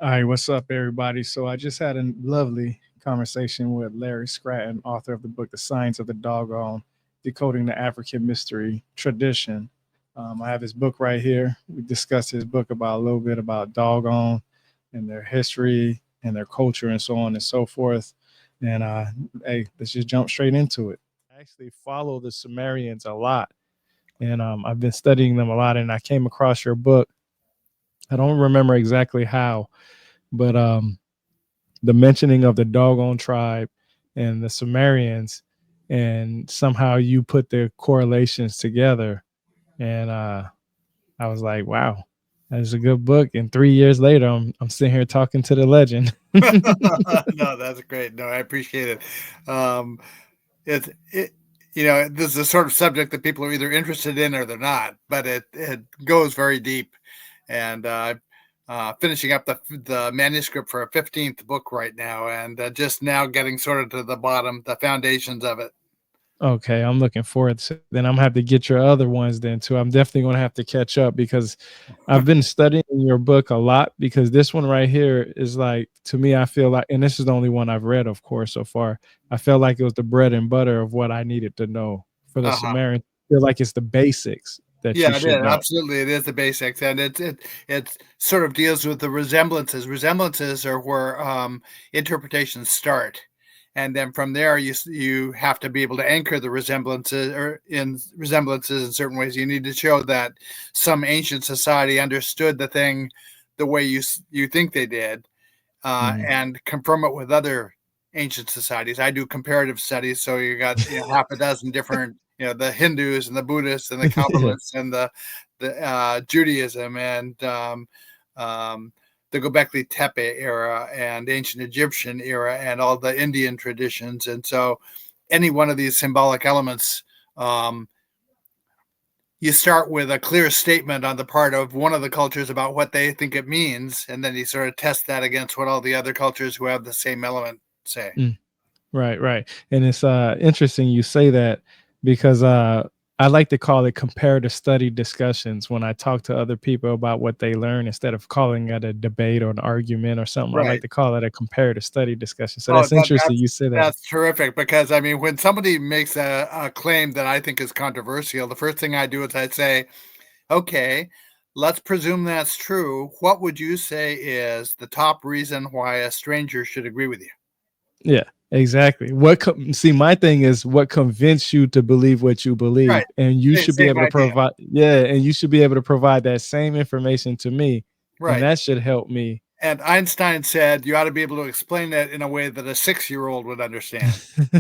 All right, what's up, everybody? So I just had a lovely conversation with Laird Scranton, author of the book "The Science of the Dogon: Decoding the African Mystery Tradition." I have his book right here. We discussed his book about a little bit about Dogon and their history and their culture and so on and so forth. And hey, let's just jump straight into it. I actually follow the Sumerians a lot, and I've been studying them a lot. And I came across your book. I don't remember exactly how, but the mentioning of the Dogon tribe and the Sumerians, and somehow you put the correlations together. And I was like, wow, that's a good book. And 3 years later, I'm sitting here talking to the legend. No, that's great. No, I appreciate it. It's it, this is a sort of subject that people are either interested in or they're not, but it goes very deep. And finishing up the manuscript for a 15th book right now, and just now getting sort of to the bottom, the foundations of it. Okay, I'm looking forward to it. Then I'm gonna have to get your other ones then too. I'm definitely gonna have to catch up because I've been studying your book a lot, because this one right here is like, to me, I feel like, and this is the only one I've read, of course, so far. I felt like it was the bread and butter of what I needed to know for the Uh-huh. Sumerian. I feel like it's the basics that you Yeah, it is. should know. Absolutely, it is the basics, and it sort of deals with the resemblances. Resemblances are where interpretations start, and then from there you have to be able to anchor the resemblances or in resemblances in certain ways. You need to show that some ancient society understood the thing the way you think they did, Mhm. and confirm it with other ancient societies. I do comparative studies, so you got half a dozen different, the Hindus and the Buddhists and the Yeah. Kabbalists and the Judaism and um, the Göbekli Tepe era and ancient Egyptian era and all the Indian traditions. And so, any one of these symbolic elements, um, you start with a clear statement on the part of one of the cultures about what they think it means, and then you sort of test that against what all the other cultures who have the same element say. Mm. Right, right. And it's interesting you say that, because I like to call it comparative study discussions when I talk to other people about what they learn, instead of calling it a debate or an argument or something. I like Right. to call it a comparative study discussion. So Oh, that's interesting you say that. that's terrific because I mean, when somebody makes a claim that I think is controversial, the first thing I do is I say, okay, let's presume that's true. What would you say is the top reason why a stranger should agree with you? Yeah, exactly. See, my thing is what convinced you to believe what you believe, Right. and you should be Same able to idea. provide, yeah, and you should be able to provide that same information to me, and Right. that should help me. And Einstein said you ought to be able to explain that in a way that a 6-year-old would understand.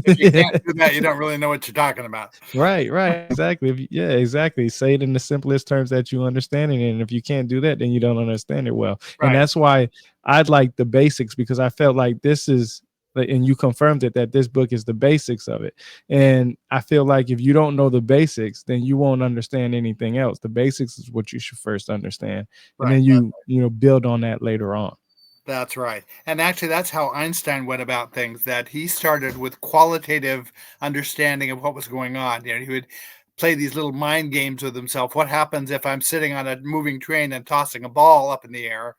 If you can't do that, you don't really know what you're talking about. Right, right, exactly. Yeah, exactly. Say it in the simplest terms that you understand it, and if you can't do that, then you don't understand it well. And Right. that's why I'd like the basics, because I felt like this is, like, and you confirmed it, that this book is the basics of it. And I feel like if you don't know the basics, then you won't understand anything else. The basics is what you should first understand, and Right. then you build on that later on. That's right. And actually, that's how Einstein went about things, that he started with qualitative understanding of what was going on. He would play these little mind games with himself. What happens if I'm sitting on a moving train and tossing a ball up in the air?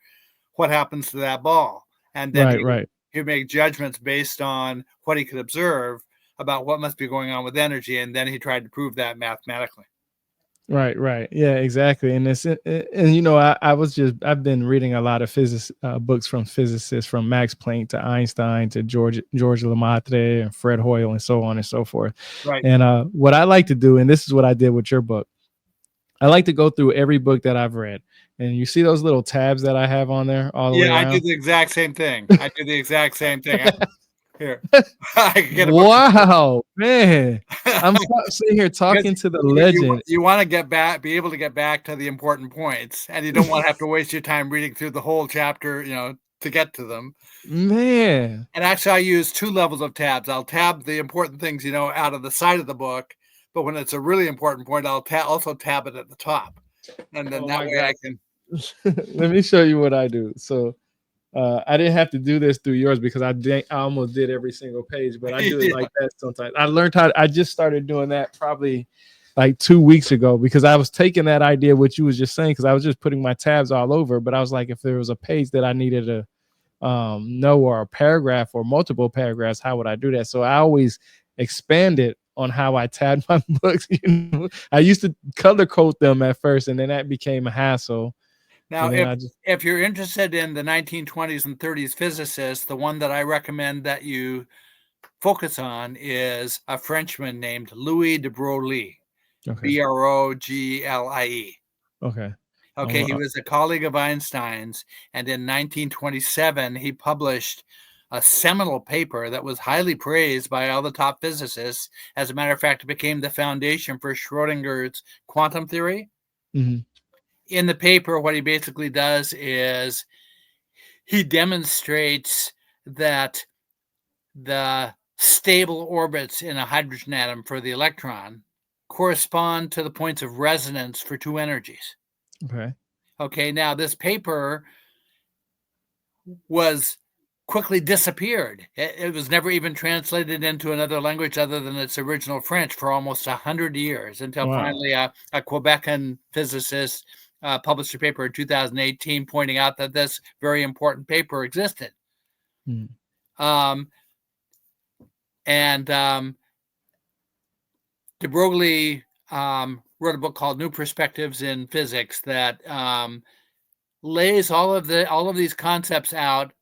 What happens to that ball? And then Right, right. he would make judgments based on what he could observe about what must be going on with energy. And then he tried to prove that mathematically. Right, right. Yeah, exactly. And I've been reading a lot of physics books from physicists, from Max Planck to Einstein to George Lemaitre and Fred Hoyle and so on and so forth. Right. And what I like to do, and this is what I did with your book, I like to go through every book that I've read. And you see those little tabs that I have on there all the way Yeah, I do around? the exact same thing. I do the exact same thing. Here, I can get a book. Wow, man. Sitting here Because talking to the you legend. you wanna get back be able to get back to the important points, and you don't wanna have to waste your time reading through the whole chapter, to get to them. Man. And actually, I use 2 levels of tabs. I'll tab the important things, out of the side of the book, but when it's a really important point, I'll also tab it at the top, and then Oh that my way I God. can. Let me show you what I do. So I didn't have to do this through yours, because I almost did every single page, but I do it Yeah, like that sometimes. I just started doing that probably like 2 weeks ago, because I was taking that idea, what you was just saying, because I was just putting my tabs all over. But I was like, if there was a page that I needed to know, or a paragraph or multiple paragraphs, how would I do that? So I always expanded on how I tabbed my books. I used to color code them at first, and then that became a hassle. Now, And then I just if you're interested in the 1920s and 30s physicists, the one that I recommend that you focus on is a Frenchman named Louis de Broglie, okay, Brogie. okay, Okay, he was a colleague of Einstein's, and in 1927, he published a seminal paper that was highly praised by all the top physicists. As a matter of fact, it became the foundation for Schrodinger's quantum theory. mhm, In the paper, what he basically does is he demonstrates that the stable orbits in a hydrogen atom for the electron correspond to the points of resonance for two energies. okay, Okay, now this paper was quickly disappeared. It was never even translated into another language other than its original French for almost 100 years, until wow, finally a Quebecan physicist published a paper in 2018 pointing out that this very important paper existed. mhm, Um, and de Broglie wrote a book called New Perspectives in Physics that lays all of these concepts out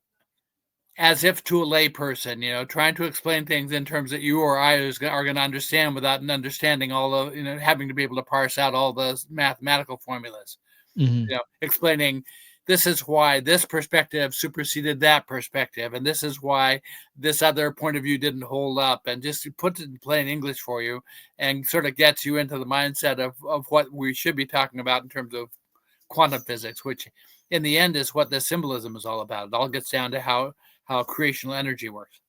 as if to a layperson, trying to explain things in terms that you or I are going to understand without understanding all of, having to be able to parse out all those mathematical formulas, mhm, explaining this is why this perspective superseded that perspective, and this is why this other point of view didn't hold up, and just put it in plain English for you and sort of gets you into the mindset of what we should be talking about in terms of quantum physics, which in the end is what the symbolism is all about. It all gets down to how creational energy works.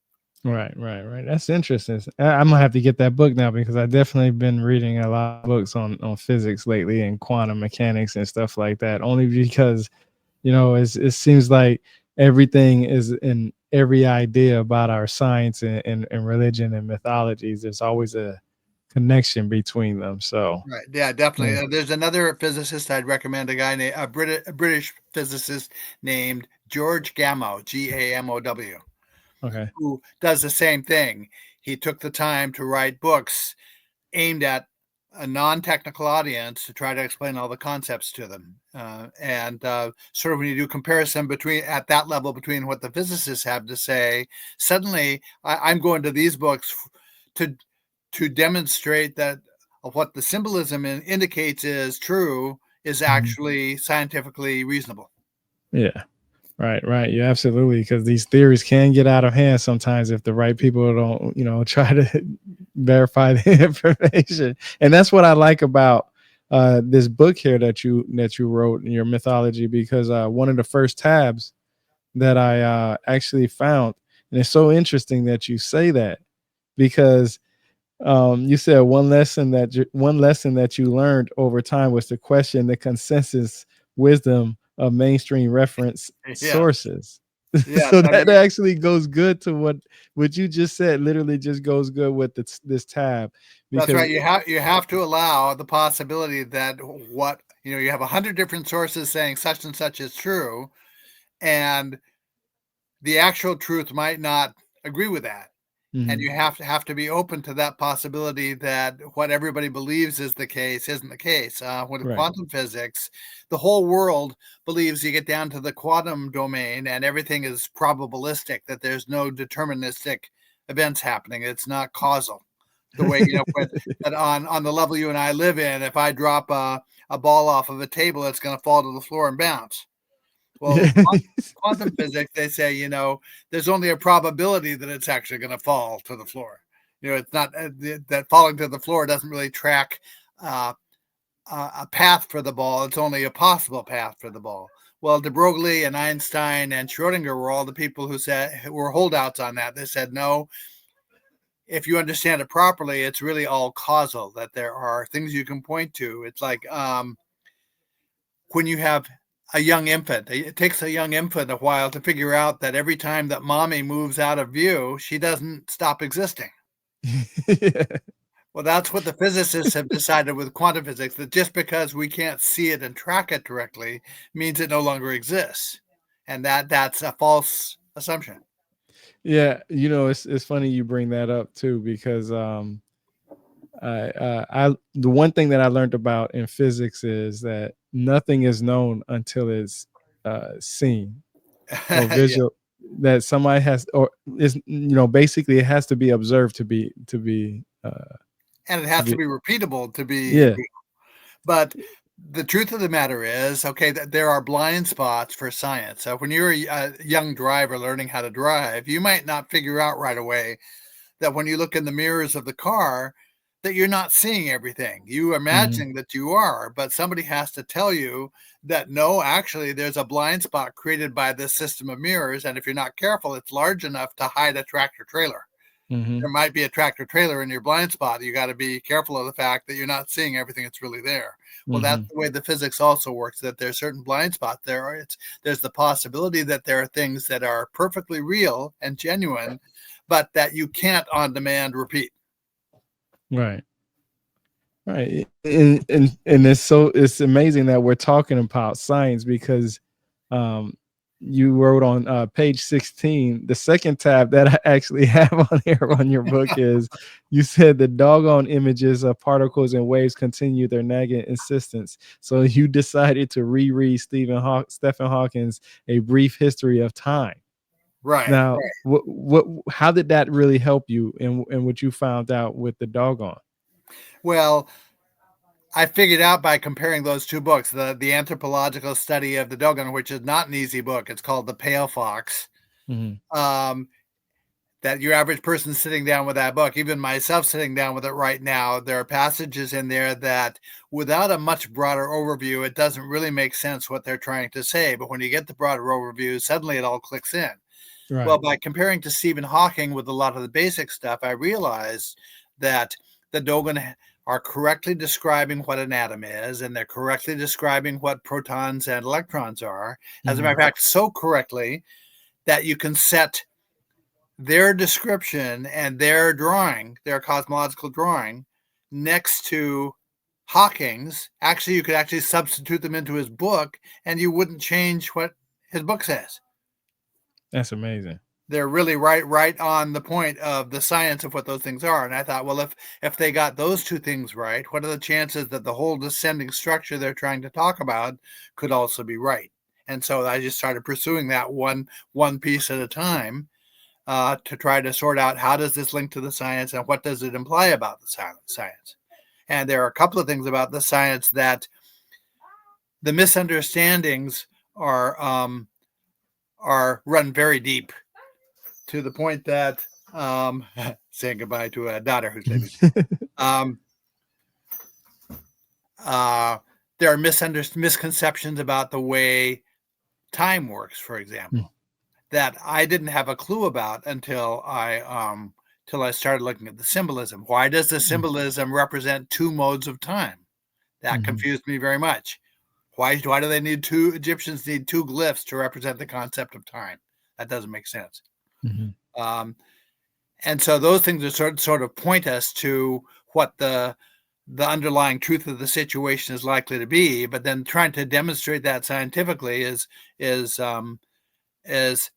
right, right, right. That's interesting. I'm gonna have to get that book now because I definitely been reading a lot of books on physics lately and quantum mechanics and stuff like that. Only because it seems like everything is in every idea about our science and religion and mythologies. There's always a connection between them. So Right. Yeah, definitely. yeah. There's another physicist I'd recommend, a guy named a British physicist named George Gamow, Gamow, Okay. who does the same thing. He took the time to write books aimed at a non-technical audience to try to explain all the concepts to them. And sort of when you do comparison at that level between what the physicists have to say, suddenly I'm going to these books to demonstrate that what the symbolism indicates is true is Mhm. actually scientifically reasonable. Yeah. Right, right. Yeah, absolutely. Because these theories can get out of hand sometimes if the right people don't, try to verify the information. And that's what I like about this book here that you wrote in your mythology, because one of the first tabs that I actually found, and it's so interesting that you say that, because you said one lesson that you learned over time was to question the consensus wisdom of mainstream reference Yeah. sources. Yes. So I that mean, actually goes good to what you just said. Literally, just goes good with this tab, that's because right. You have to allow the possibility that you have 100 different sources saying such and such is true, and the actual truth might not agree with that. And Mhm, you have to be open to that possibility that what everybody believes is the case isn't the case. With right. quantum physics, the whole world believes you get down to the quantum domain and everything is probabilistic, that there's no deterministic events happening. It's not causal. The way, that on the level you and I live in, if I drop a ball off of a table, it's going to fall to the floor and bounce. Well, Yeah. quantum physics, they say, there's only a probability that it's actually going to fall to the floor. It's not that falling to the floor doesn't really track uh, a path for the ball. It's only a possible path for the ball. Well, de Broglie and Einstein and Schrodinger were all the people who were holdouts on that. They said, no, if you understand it properly, it's really all causal, that there are things you can point to. It's like when you have a young infant, it takes a young infant a while to figure out that every time that mommy moves out of view, she doesn't stop existing. Yeah. Well, that's what the physicists have decided with quantum physics, that just because we can't see it and track it directly means it no longer exists. And that's a false assumption. Yeah, it's funny you bring that up too, because I the one thing that I learned about in physics is that nothing is known until it's seen or Yeah. visual. That somebody has, or is, basically it has to be observed And it to has to be be repeatable to be yeah. real. But the truth of the matter is, okay, there are blind spots for science. So when you're a young driver learning how to drive, you might not figure out right away that when you look in the mirrors of the car, that you're not seeing everything. You Mhm, imagining that you are, but somebody has to tell you that no, actually, there's a blind spot created by this system of mirrors. And if you're not careful, it's large enough to hide a tractor trailer. mhm, There might be a tractor trailer in your blind spot. You got to be careful of the fact that you're not seeing everything that's really there. Well, that's mhm. the way the physics also works, that there's certain blind spots there. There's the possibility that there are things that are perfectly real and genuine, but that you can't on demand repeat. Right. Right. And it's amazing that we're talking about science, because um you wrote on page 16, the second tab that I actually have on here on your book is, you said the doggone images of particles and waves continue their nagging insistence. So you decided to reread Stephen Hawking's A Brief History of Time. Right. Now, what how did that really help you in what you found out with the doggone? Well, I figured out by comparing those two books, the anthropological study of the Dogon, which is not an easy book. It's called The Pale Fox. Mhm, Um, that your average person sitting down with that book, even myself sitting down with it right now, there are passages in there that without a much broader overview, it doesn't really make sense what they're trying to say. But when you get the broader overview, suddenly it all clicks in. Well, right. by comparing to Stephen Hawking with a lot of the basic stuff, I realized that the Dogon are correctly describing what an atom is, and they're correctly describing what protons and electrons are. As a matter Mhm, of fact, so correctly that you can set their description and their drawing, their cosmological drawing, next to Hawking's. Actually, you could actually substitute them into his book, and you wouldn't change what his book says. that's amazing. They're really right on the point of the science of what those things are. And I thought, well, if they got those two things right, what are the chances that the whole descending structure they're trying to talk about could also be right? And so I just started pursuing that one piece at a time, to try to sort out how does this link to the science and what does it imply about the science. And there are a couple of things about the science that the misunderstandings are run very deep, to the point that, saying goodbye to a daughter who's leaving. Um, uh, there are misconceptions about the way time works, for Mm, example, that I didn't have a clue about until I started looking at the symbolism. Why does the mm, symbolism represent two modes of time? That mhm, confused me very much. Why do they need two Egyptians need two glyphs to represent the concept of time? That doesn't make sense. mhm, Um, and so those things are sort of point us to what the underlying truth of the situation is likely to be. But then trying to demonstrate that scientifically is is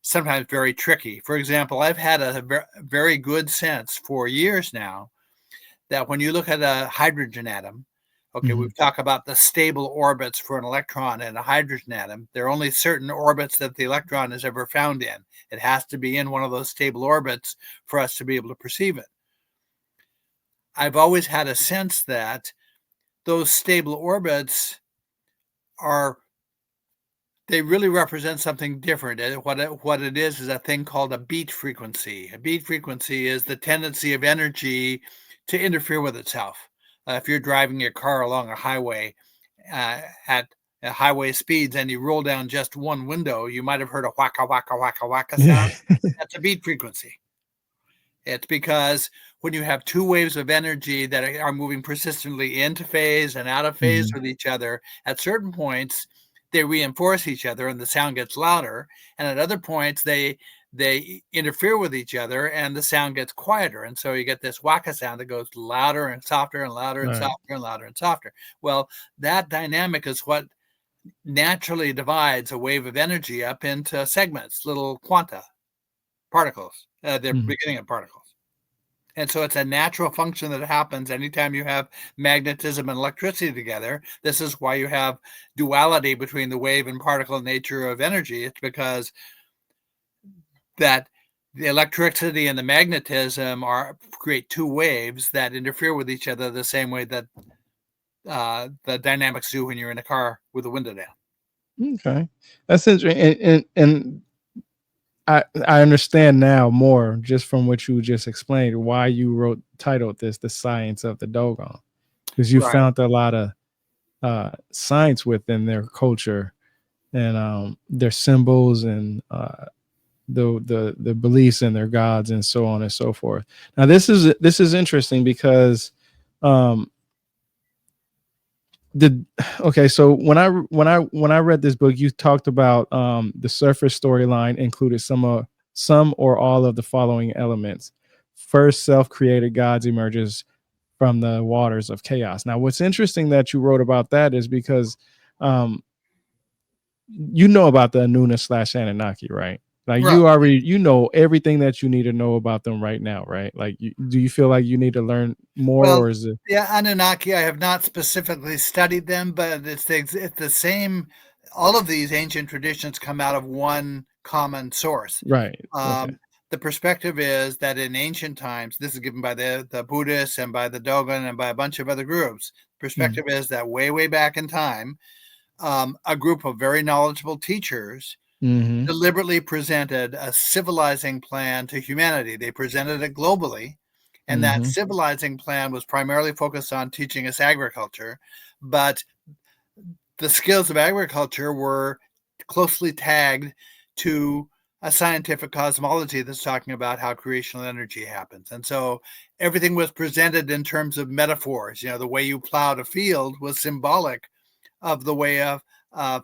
sometimes very tricky. For example, I've had a very good sense for years now that when you look at a hydrogen atom, okay, mhm, we've talked about the stable orbits for an electron and a hydrogen atom. There are only certain orbits that the electron is ever found in. It has to be in one of those stable orbits for us to be able to perceive it. I've always had a sense that those stable orbits are they really represent something different. And what it is a thing called a beat frequency. A beat frequency is the tendency of energy to interfere with itself. If you're driving your car along a highway at highway speeds and you roll down just one window, you might have heard a waka waka waka waka sound. yeah. That's a beat frequency. It's because when you have two waves of energy that are moving persistently into phase and out of phase Mhm, with each other, at certain points they reinforce each other and the sound gets louder, and at other points they interfere with each other and the sound gets quieter, and so you get this waka sound that goes louder and softer and louder and right. softer and louder and softer. Well, that dynamic is what naturally divides a wave of energy up into segments, little quanta. particles, the Mhm. beginning of particles. And so it's a natural function that happens anytime you have magnetism and electricity together. This is why you have duality between the wave and particle nature of energy. It's because that the electricity and the magnetism create two waves that interfere with each other the same way that the dynamics do when you're in a car with the window down. Okay, that's interesting, and I understand now more just from what you just explained why you titled this "The Science of the Dogon," because you Right. found a lot of science within their culture and their symbols and the beliefs in their gods and so on and so forth. Now this is interesting because um, the okay, so when I read this book, you talked about the surface storyline included some or all of the following elements. First, self-created gods emerges from the waters of chaos. Now, what's interesting that you wrote about that is because um, you know about the Anuna slash Anunnaki, right? Like Right. you know everything that you need to know about them right now, right? Like, do you feel like you need to learn more, Well, or is it yeah, Anunnaki, I have not specifically studied them, but it's the same. All of these ancient traditions come out of one common source. right? Okay. Um, the perspective is that in ancient times, this is given by the Buddhists and by the Dogon and by a bunch of other groups. Mm, Perspective is that way back in time, a group of very knowledgeable teachers mm-hmm. deliberately presented a civilizing plan to humanity. They presented it globally, and that Mm-hmm. civilizing plan was primarily focused on teaching us agriculture, but the skills of agriculture were closely tagged to a scientific cosmology that's talking about how creational energy happens. And so everything was presented in terms of metaphors. You know, the way you plowed a field was symbolic of the way a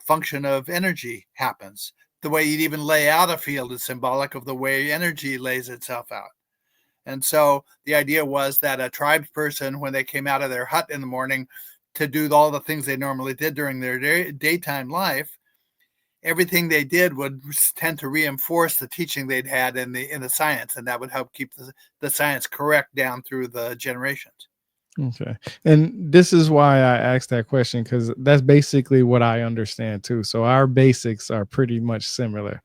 function of energy happens. The way you'd even lay out a field is symbolic of the way energy lays itself out. And so the idea was that a tribes person, when they came out of their hut in the morning to do all the things they normally did during their daytime life, everything they did would tend to reinforce the teaching they'd had in the science, and that would help keep the science correct down through the generations. Okay. And this is why I asked that question because that's basically what I understand too. So our basics are pretty much similar.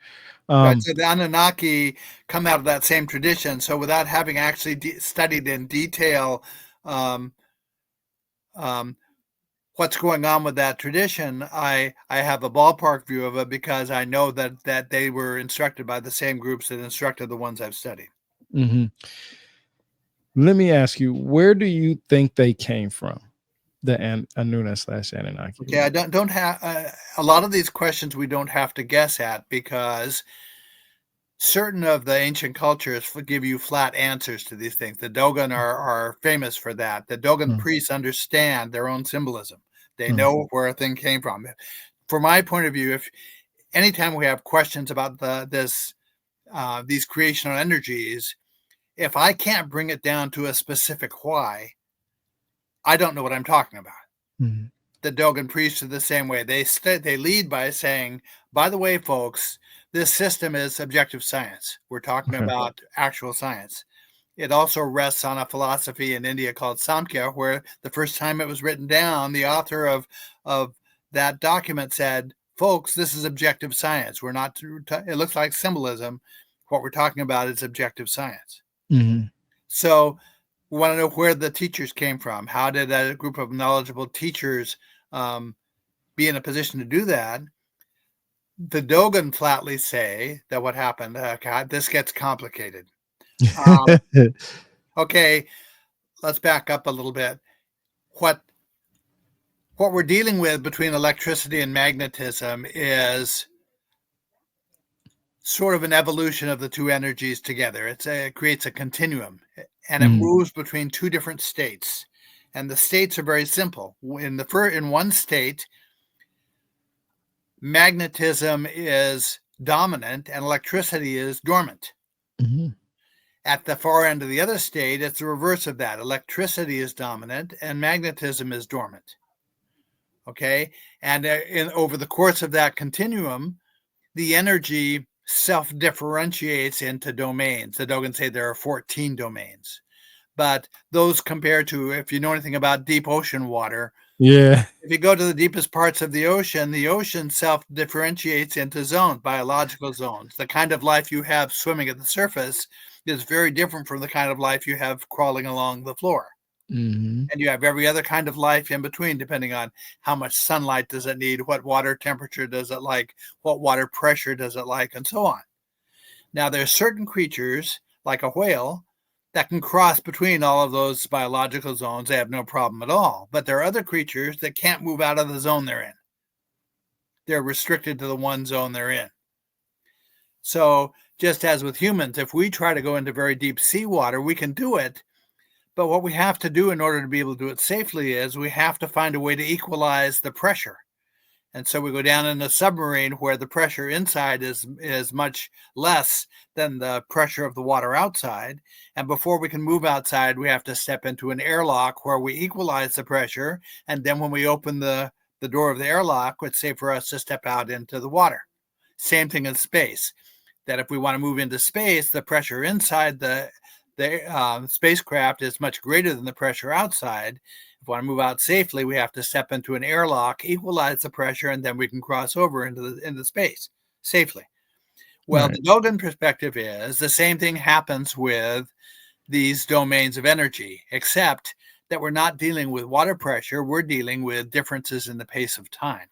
Right. Um, So the Anunnaki come out of that same tradition. So without having actually studied in detail um, um, what's going on with that tradition, I have a ballpark view of it because I know that they were instructed by the same groups that instructed the ones I've studied. mhm. Let me ask you, where do you think they came from? The Anuna slash Anunnaki. Okay, I don't have a lot of these questions we don't have to guess at because certain of the ancient cultures give you flat answers to these things. The Dogon are famous for that. The Dogon Mm, priests understand their own symbolism. They mm, know where a thing came from. From my point of view, if anytime we have questions about these creational energies, if I can't bring it down to a specific why, I don't know what I'm talking about. mm, The Dogon priests are the same way. They lead by saying, "By the way, folks, this system is objective science. We're talking okay. about actual science." It also rests on a philosophy in India called Samkhya, where the first time it was written down, the author of that document said, "Folks, this is objective science. We're not. It looks like symbolism. What we're talking about is objective science." Mhm, So we want to know where the teachers came from. How did a group of knowledgeable teachers um, be in a position to do that? The Dogon flatly say that what happened, God, this gets complicated. Um, okay, let's back up a little bit. What what we're dealing with between electricity and magnetism is sort of an evolution of the two energies together. It creates a continuum, and it mm, moves between two different states. And the states are very simple. In one state, magnetism is dominant and electricity is dormant. mhm, At the far end of the other state, it's the reverse of that. Electricity is dominant and magnetism is dormant. Okay, and over the course of that continuum, the energy self-differentiates into domains. The Dogon say there are 14 domains, but those compared to, if you know anything about deep ocean water, Yeah. if you go to the deepest parts of the ocean self-differentiates into zones, biological zones. The kind of life you have swimming at the surface is very different from the kind of life you have crawling along the floor. Mm-hmm. And you have every other kind of life in between, depending on how much sunlight does it need, what water temperature does it like, what water pressure does it like, and so on. Now, there's certain creatures, like a whale, that can cross between all of those biological zones. They have no problem at all. But there are other creatures that can't move out of the zone they're in. They're restricted to the one zone they're in. So just as with humans, if we try to go into very deep seawater, we can do it. But what we have to do in order to be able to do it safely is we have to find a way to equalize the pressure. And so we go down in a submarine where the pressure inside is much less than the pressure of the water outside. And before we can move outside, we have to step into an airlock where we equalize the pressure. And then when we open the door of the airlock, it's safe for us to step out into the water. Same thing in space, that if we want to move into space, the pressure inside the spacecraft is much greater than the pressure outside. If we want to move out safely, we have to step into an airlock, equalize the pressure, and then we can cross over into space safely. Well, Right. the Dogon perspective is the same thing happens with these domains of energy, except that we're not dealing with water pressure. We're dealing with differences in the pace of time.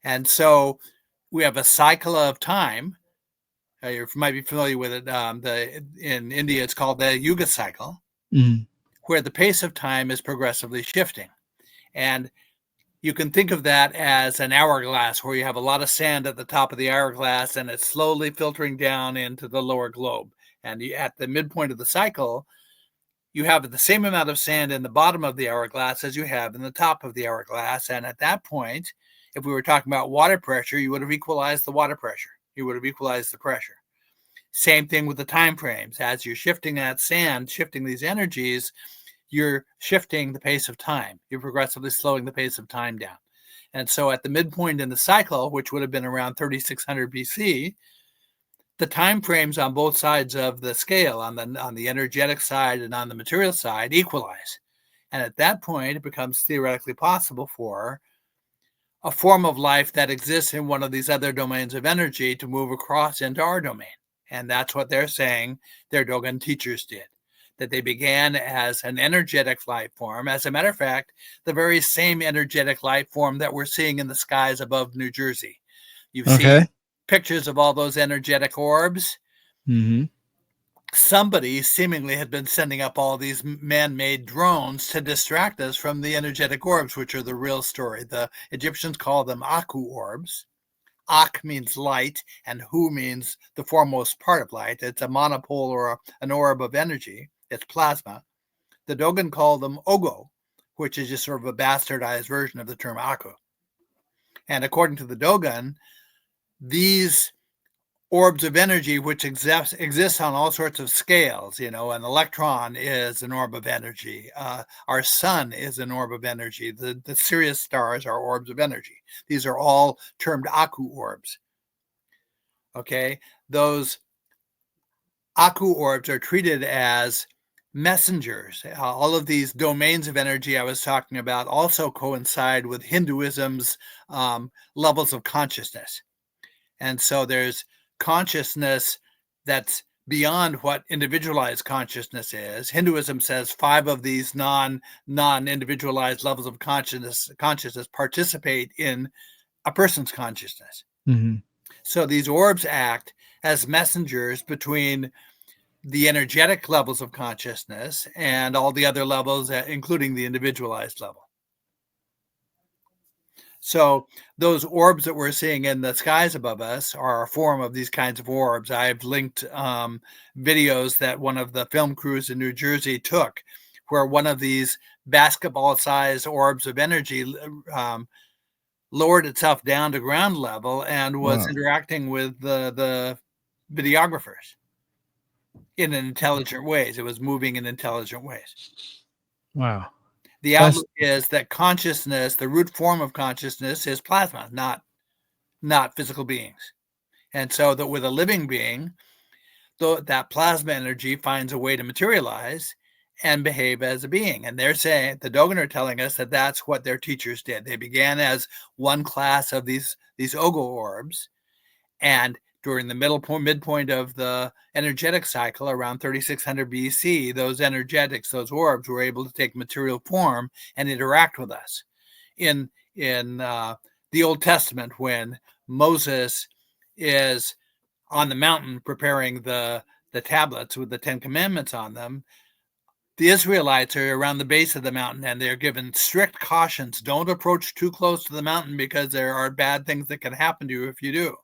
And so we have a cycle of time. You might be familiar with it. In India, it's called the Yuga cycle, where the pace of time is progressively shifting. And you can think of that as an hourglass, where you have a lot of sand at the top of the hourglass and it's slowly filtering down into the lower globe. And at the midpoint of the cycle, you have the same amount of sand in the bottom of the hourglass as you have in the top of the hourglass. And at that point, if we were talking about water pressure, you would have equalized the water pressure. You would have equalized the pressure. Same thing with the time frames. As you're shifting that sand, shifting these energies, you're shifting the pace of time. You're progressively slowing the pace of time down. And so at the midpoint in the cycle, which would have been around 3600 BC, the time frames on both sides of the scale, on the energetic side and on the material side, equalize. And at that point, it becomes theoretically possible for a form of life that exists in one of these other domains of energy to move across into our domain. And that's what they're saying their Dogon teachers did, that they began as an energetic life form. As a matter of fact, the very same energetic life form that we're seeing in the skies above New Jersey. You've seen pictures of all those energetic orbs. Mm-hmm. Somebody seemingly had been sending up all these man-made drones to distract us from the energetic orbs, which are the real story. The Egyptians call them Aku orbs. Ak means light, and Hu means the foremost part of light. It's a monopole or an orb of energy. It's plasma. The Dogon call them Ogo, which is just sort of a bastardized version of the term Aku. And according to the Dogon, these orbs of energy, which exist on all sorts of scales, an electron is an orb of energy. Our sun is an orb of energy. The Sirius stars are orbs of energy. These are all termed Aku orbs. Okay, those Aku orbs are treated as messengers. All of these domains of energy I was talking about also coincide with Hinduism's levels of consciousness. And so there's consciousness that's beyond what individualized consciousness is. Hinduism says 5 of these non-individualized levels of consciousness participate in a person's consciousness. Mm-hmm. So these orbs act as messengers between the energetic levels of consciousness and all the other levels, including the individualized level. So those orbs that we're seeing in the skies above us are a form of these kinds of orbs. I've linked videos that one of the film crews in New Jersey took, where one of these basketball-sized orbs of energy lowered itself down to ground level and was interacting with the videographers in intelligent ways. It was moving in intelligent ways. Wow. The outlook is that consciousness, the root form of consciousness, is plasma, not physical beings. And so that with a living being, though that plasma energy finds a way to materialize and behave as a being. And they're saying, the Dogon are telling us that that's what their teachers did. They began as one class of these Ogo orbs, and during the midpoint of the energetic cycle around 3600 BC, those energetics, those orbs, were able to take material form and interact with us. In the Old Testament, when Moses is on the mountain preparing the tablets with the 10 Commandments on them, the Israelites are around the base of the mountain, and they're given strict cautions. Don't approach too close to the mountain because there are bad things that can happen to you if you do,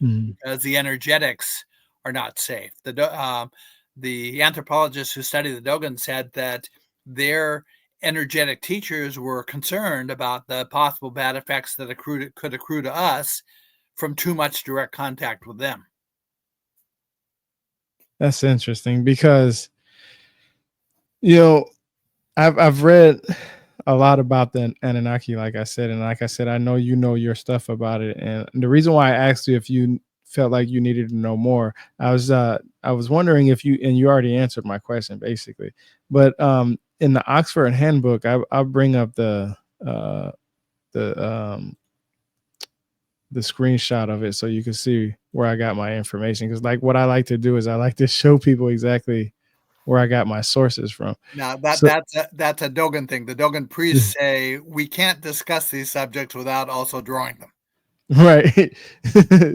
because the energetics are not safe. The anthropologists who study the Dogon said that their energetic teachers were concerned about the possible bad effects that could accrue to us from too much direct contact with them. That's interesting because, you know, I've read a lot about the Anunnaki, like I said, and like I said, I know you know your stuff about it. And the reason why I asked you if you felt like you needed to know more, I was wondering if you, and you already answered my question basically, but in the Oxford Handbook, I'll bring up uh the um the screenshot of it so you can see where I got my information. Because like what I like to do is I like to show people exactly where I got my sources from. Now So that's a Dogon thing. The Dogon priests say we can't discuss these subjects without also drawing them. right.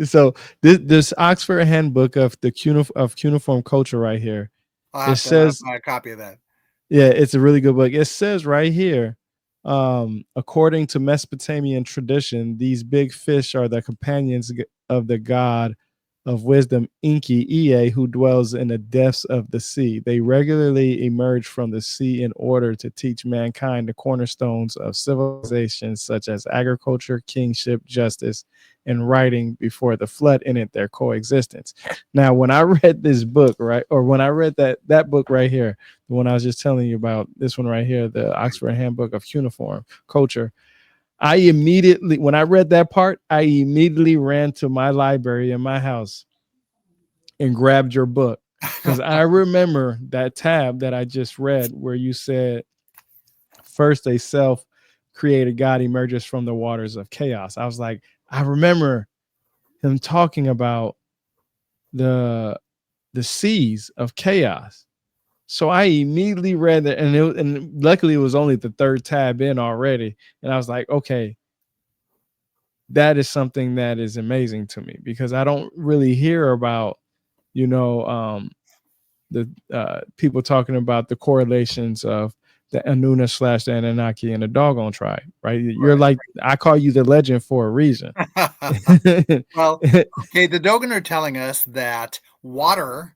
So this Oxford Handbook of the cuneiform culture right here. I'll It have to says, buy a copy of that. yeah, it's a really good book. It says right here, according to Mesopotamian tradition, these big fish are the companions of the god of wisdom, Enki, Ea, who dwells in the depths of the sea. They regularly emerge from the sea in order to teach mankind the cornerstones of civilizations such as agriculture, kingship, justice, and writing before the flood ended their coexistence. Now, when I read this book, right, or when I read that book right here, the one I was just telling you about, this one right here, the Oxford Handbook of Cuneiform Culture, I immediately, when I read that part, I immediately ran to my library in my house and grabbed your book, because I remember that tab that I just read where you said, first a self-created God emerges from the waters of chaos. I was like, I remember him talking about the seas of chaos. So I immediately read that, and luckily it was only the third tab in already, and I was like, okay, that is something that is amazing to me, because I don't really hear about, you know, the people talking about the correlations of the Anuna / the Anunnaki and the Dogon tribe, right? You're Right. like, I call you the legend for a reason. Well, okay, the Dogon are telling us that water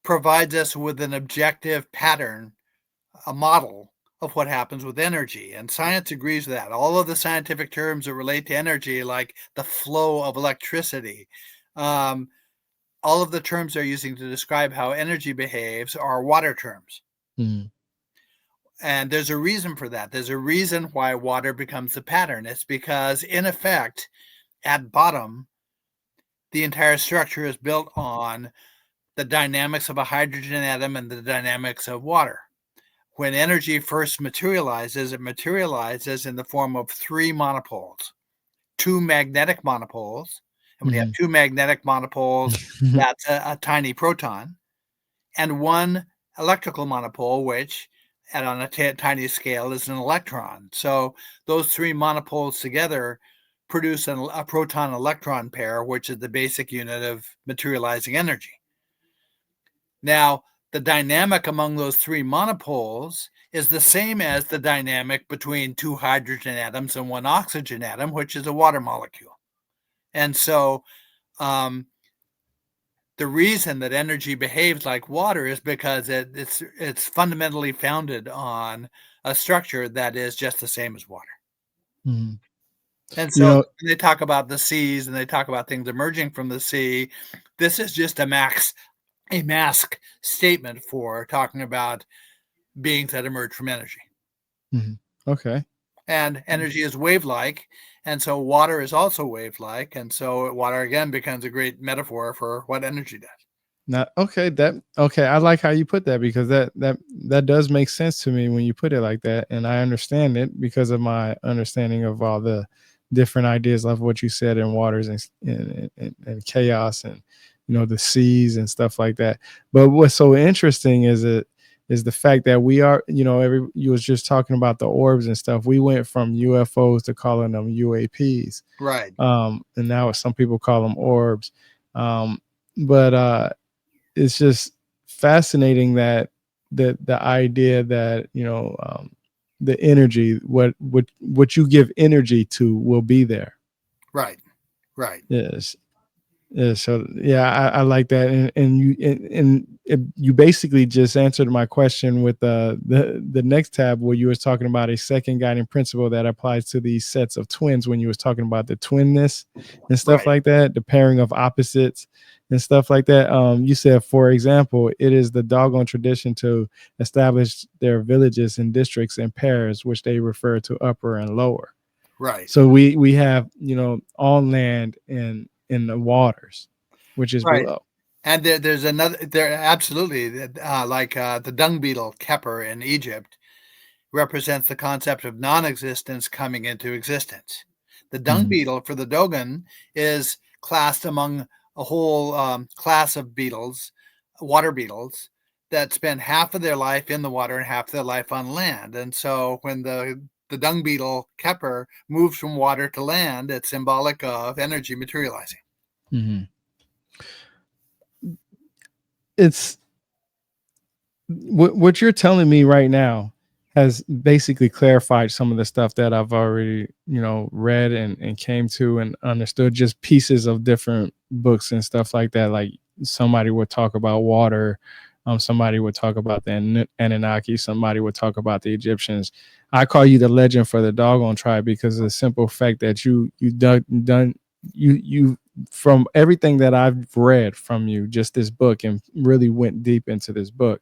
provides us with an objective pattern, a model of what happens with energy. And science agrees with that. All of the scientific terms that relate to energy, like the flow of electricity, all of the terms they're using to describe how energy behaves are water terms. Mm. And there's a reason for that. There's a reason why water becomes the pattern. It's because, in effect, at bottom, the entire structure is built on the dynamics of a hydrogen atom and the dynamics of water. When energy first materializes, it materializes in the form of three monopoles, two magnetic monopoles. And when you have two magnetic monopoles, that's a tiny proton, and one electrical monopole, which on a tiny scale is an electron. So those three monopoles together produce a proton-electron pair, which is the basic unit of materializing energy. Now, the dynamic among those three monopoles is the same as the dynamic between two hydrogen atoms and one oxygen atom, which is a water molecule. And so the reason that energy behaves like water is because it's fundamentally founded on a structure that is just the same as water. Mm. And You so know, when they talk about the seas and they talk about things emerging from the sea, this is just a mask statement for talking about beings that emerge from energy. okay. and energy is wave-like, and so water is also wave-like, and so water again becomes a great metaphor for what energy does. Not okay. Okay. I like how you put that because that does make sense to me when you put it like that, and I understand it because of my understanding of all the different ideas of what you said in waters and chaos and the seas and stuff like that. But what's so interesting is the fact that we are every you was just talking about the orbs and stuff. We went from UFOs to calling them UAPs, Right. and now some people call them orbs. But it's just fascinating that the idea that the energy what you give energy to will be there. Right. Right. Yes. Yeah, so yeah, I like that, and you basically just answered my question with the next tab where you was talking about a second guiding principle that applies to these sets of twins when you was talking about the twinness and stuff Right. like that, the pairing of opposites and stuff like that. You said, for example, it is the Dogon tradition to establish their villages and districts in pairs, which they refer to upper and lower. Right. So we have on land and in the waters, which is Right. below. And there's another there absolutely like the dung beetle Kepler in Egypt represents the concept of non-existence coming into existence. The dung Mhm. beetle for the Dogon is classed among a whole class of beetles, water beetles, that spend half of their life in the water and half of their life on land. And so when the dung beetle Kepler moves from water to land, it's symbolic of energy materializing. Mhm. It's what you're telling me right now has basically clarified some of the stuff that I've already, read and came to and understood, just pieces of different books and stuff like that. Like somebody would talk about water, somebody would talk about the Anunnaki, somebody would talk about the Egyptians. I call you the legend for the Dogon tribe because of the simple fact that you done you from everything that I've read from you, just this book, and really went deep into this book,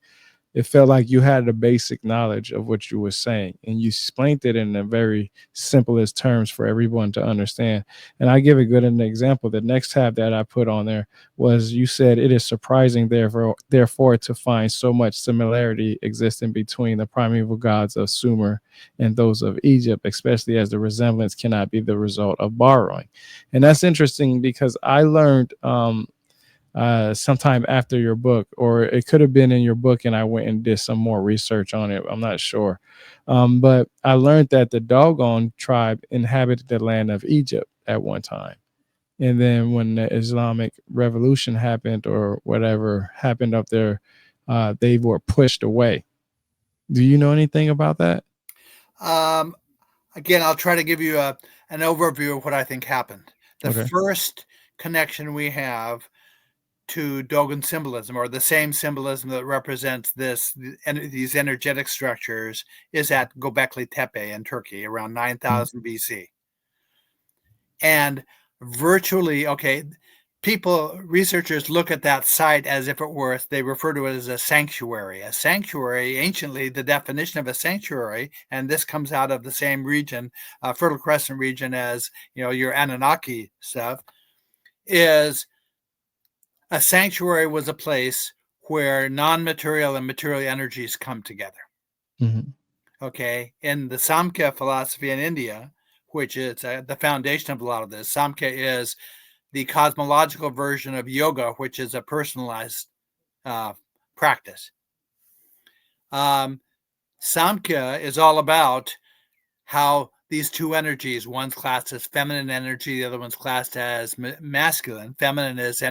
it felt like you had the basic knowledge of what you were saying and you explained it in the very simplest terms for everyone to understand. And I give a good an example. The next tab that I put on there was, you said it is surprising therefore to find so much similarity existing between the primeval gods of Sumer and those of Egypt, especially as the resemblance cannot be the result of borrowing. And that's interesting because I learned sometime after your book, or it could have been in your book, and I went and did some more research on it. I'm not sure. But I learned that the Dogon tribe inhabited the land of Egypt at one time. And then when the Islamic Revolution happened, or whatever happened up there, they were pushed away. Do you know anything about that? Um, Again, I'll try to give you an overview of what I think happened. The Okay. first connection we have to Dogon symbolism, or the same symbolism that represents these energetic structures, is at Göbekli Tepe in Turkey around Mm. 9000 BC. And virtually, okay, researchers look at that site as if it were, they refer to it as a sanctuary. A sanctuary, anciently, the definition of a sanctuary, and this comes out of the same region, Fertile Crescent region, as your Anunnaki stuff, is a sanctuary was a place where non-material and material energies come together. Mhm. Okay, in the Samkhya philosophy in India, which is the foundation of a lot of this, Samkhya is the cosmological version of yoga, which is a personalized uh, practice. Samkhya is all about how these two energies, one's classed as feminine energy, the other one's classed as masculine. Feminine is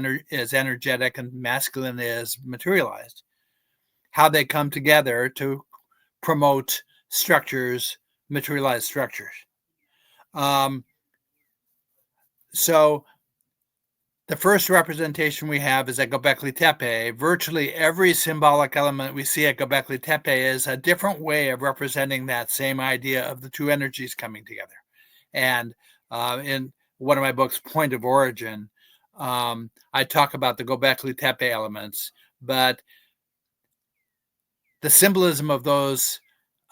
energetic and masculine is materialized. How they come together to promote structures, materialized structures. So the first representation we have is at Göbekli Tepe. Virtually every symbolic element we see at Göbekli Tepe is a different way of representing that same idea of the two energies coming together. And in one of my books, Point of Origin, I talk about the Göbekli Tepe elements, but the symbolism of those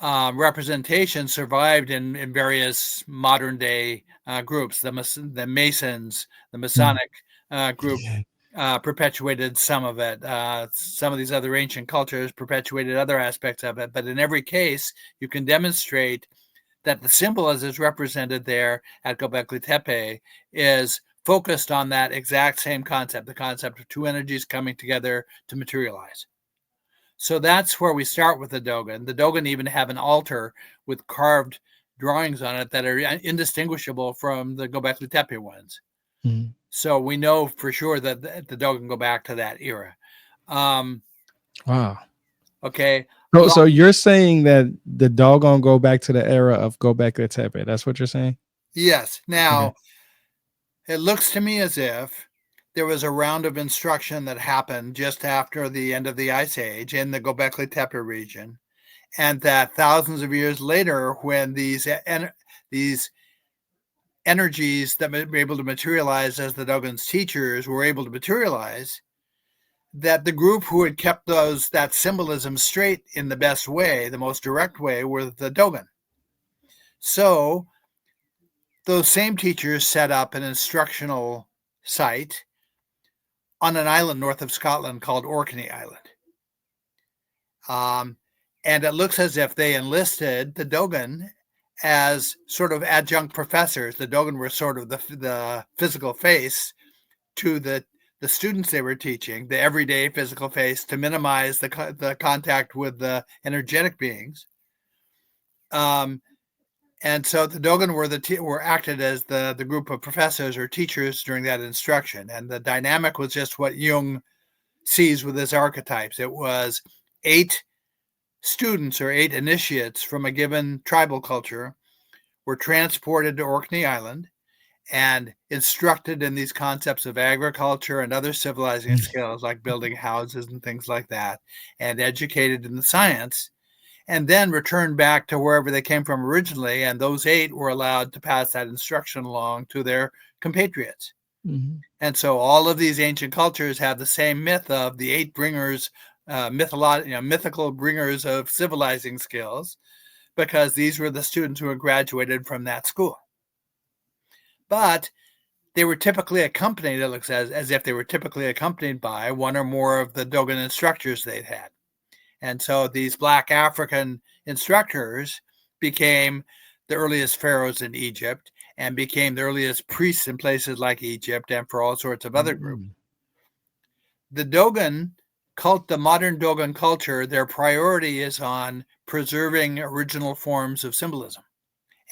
representation survived in various modern day groups. The Masons, the Mm. Masonic group perpetuated some of it. Some of these other ancient cultures perpetuated other aspects of it. But in every case, you can demonstrate that the symbol as is represented there at Göbekli Tepe is focused on that exact same concept, the concept of two energies coming together to materialize. So that's where we start with the Dogon. The Dogon even have an altar with carved drawings on it that are indistinguishable from the Göbekli Tepe ones. Mm. So we know for sure that the Dogon go back to that era. Wow. Okay. So you're saying that the Dogon go back to the era of Göbekli Tepe. That's what you're saying? Yes. Now, Okay. it looks to me as if there was a round of instruction that happened just after the end of the Ice Age in the Göbekli Tepe region, and that thousands of years later, when these energies that were able to materialize as the Dogon's teachers were able to materialize, that the group who had kept that symbolism straight in the best way, the most direct way, were the Dogon. So those same teachers set up an instructional site on an island north of Scotland called Orkney Island. And it looks as if they enlisted the Dogon as sort of adjunct professors. The Dogon were sort of the physical face to the students they were teaching, the everyday physical face, to minimize the contact with the energetic beings. And so the Dogon were acted as the group of professors or teachers during that instruction. And the dynamic was just what Jung sees with his archetypes. It was 8 students or 8 initiates from a given tribal culture were transported to Orkney Island and instructed in these concepts of agriculture and other civilizing skills like building houses and things like that, and educated in the science, and then returned back to wherever they came from originally. And those 8 were allowed to pass that instruction along to their compatriots. Mm-hmm. And so all of these ancient cultures have the same myth of the 8 bringers, mythical bringers of civilizing skills, because these were the students who had graduated from that school. But they were typically accompanied, it looks as if they were typically accompanied by one or more of the Dogon instructors they'd had. And so these Black African instructors became the earliest pharaohs in Egypt and became the earliest priests in places like Egypt and for all sorts of other groups. The Dogon cult, the modern Dogon culture, their priority is on preserving original forms of symbolism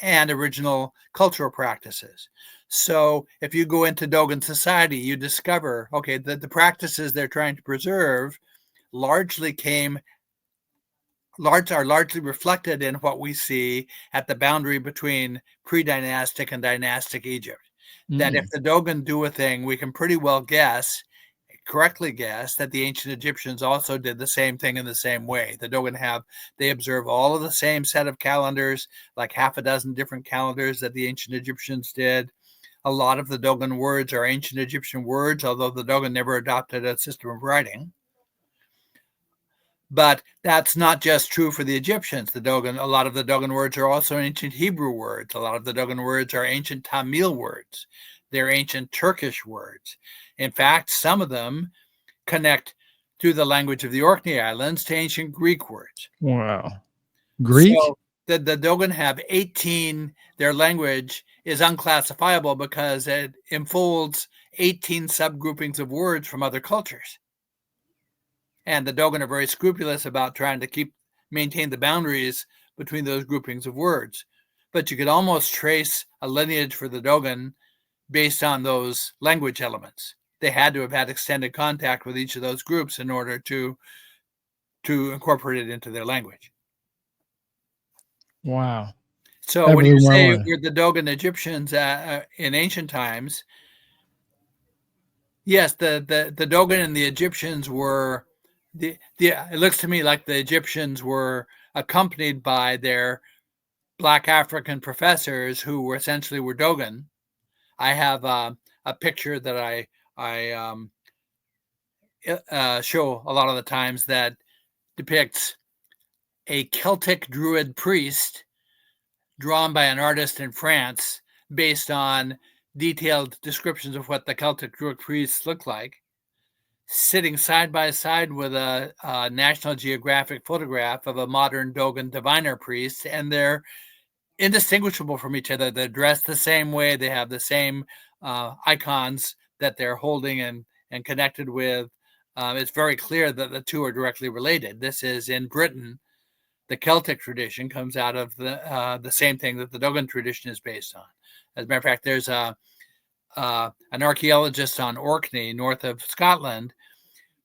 and original cultural practices. So if you go into Dogon society, you discover, okay, that the practices they're trying to preserve are largely reflected in what we see at the boundary between pre-dynastic and dynastic Egypt. That if the Dogon do a thing, we can pretty well correctly guess that the ancient Egyptians also did the same thing in the same way. The Dogon they observe all of the same set of calendars, like half a dozen different calendars that the ancient Egyptians did. A lot of the Dogon words are ancient Egyptian words, although the Dogon never adopted a system of writing. But that's not just true for the Egyptians. A lot of the Dogon words are also ancient Hebrew words. A lot of the Dogon words are ancient Tamil words. They're ancient Turkish words. In fact, some of them connect through the language of the Orkney Islands to ancient Greek words. Wow. Greek? So the Dogon have 18, their language is unclassifiable because it enfolds 18 subgroupings of words from other cultures. And the Dogon are very scrupulous about trying to maintain the boundaries between those groupings of words. But you could almost trace a lineage for the Dogon based on those language elements. They had to have had extended contact with each of those groups in order to incorporate it into their language. Wow. So when you say we're the Dogon Egyptians in ancient times, yes, the Dogon and the Egyptians were it looks to me like the Egyptians were accompanied by their Black African professors who were essentially Dogon. I have a picture that I show a lot of the times that depicts a Celtic Druid priest drawn by an artist in France based on detailed descriptions of what the Celtic Druid priests look like, sitting side by side with a National Geographic photograph of a modern Dogon diviner priest, and they're indistinguishable from each other. They're dressed the same way. They have the same icons that they're holding and connected with. It's very clear that the two are directly related. This is in Britain. The Celtic tradition comes out of the same thing that the Dogon tradition is based on. As a matter of fact, there's an archaeologist on Orkney, north of Scotland,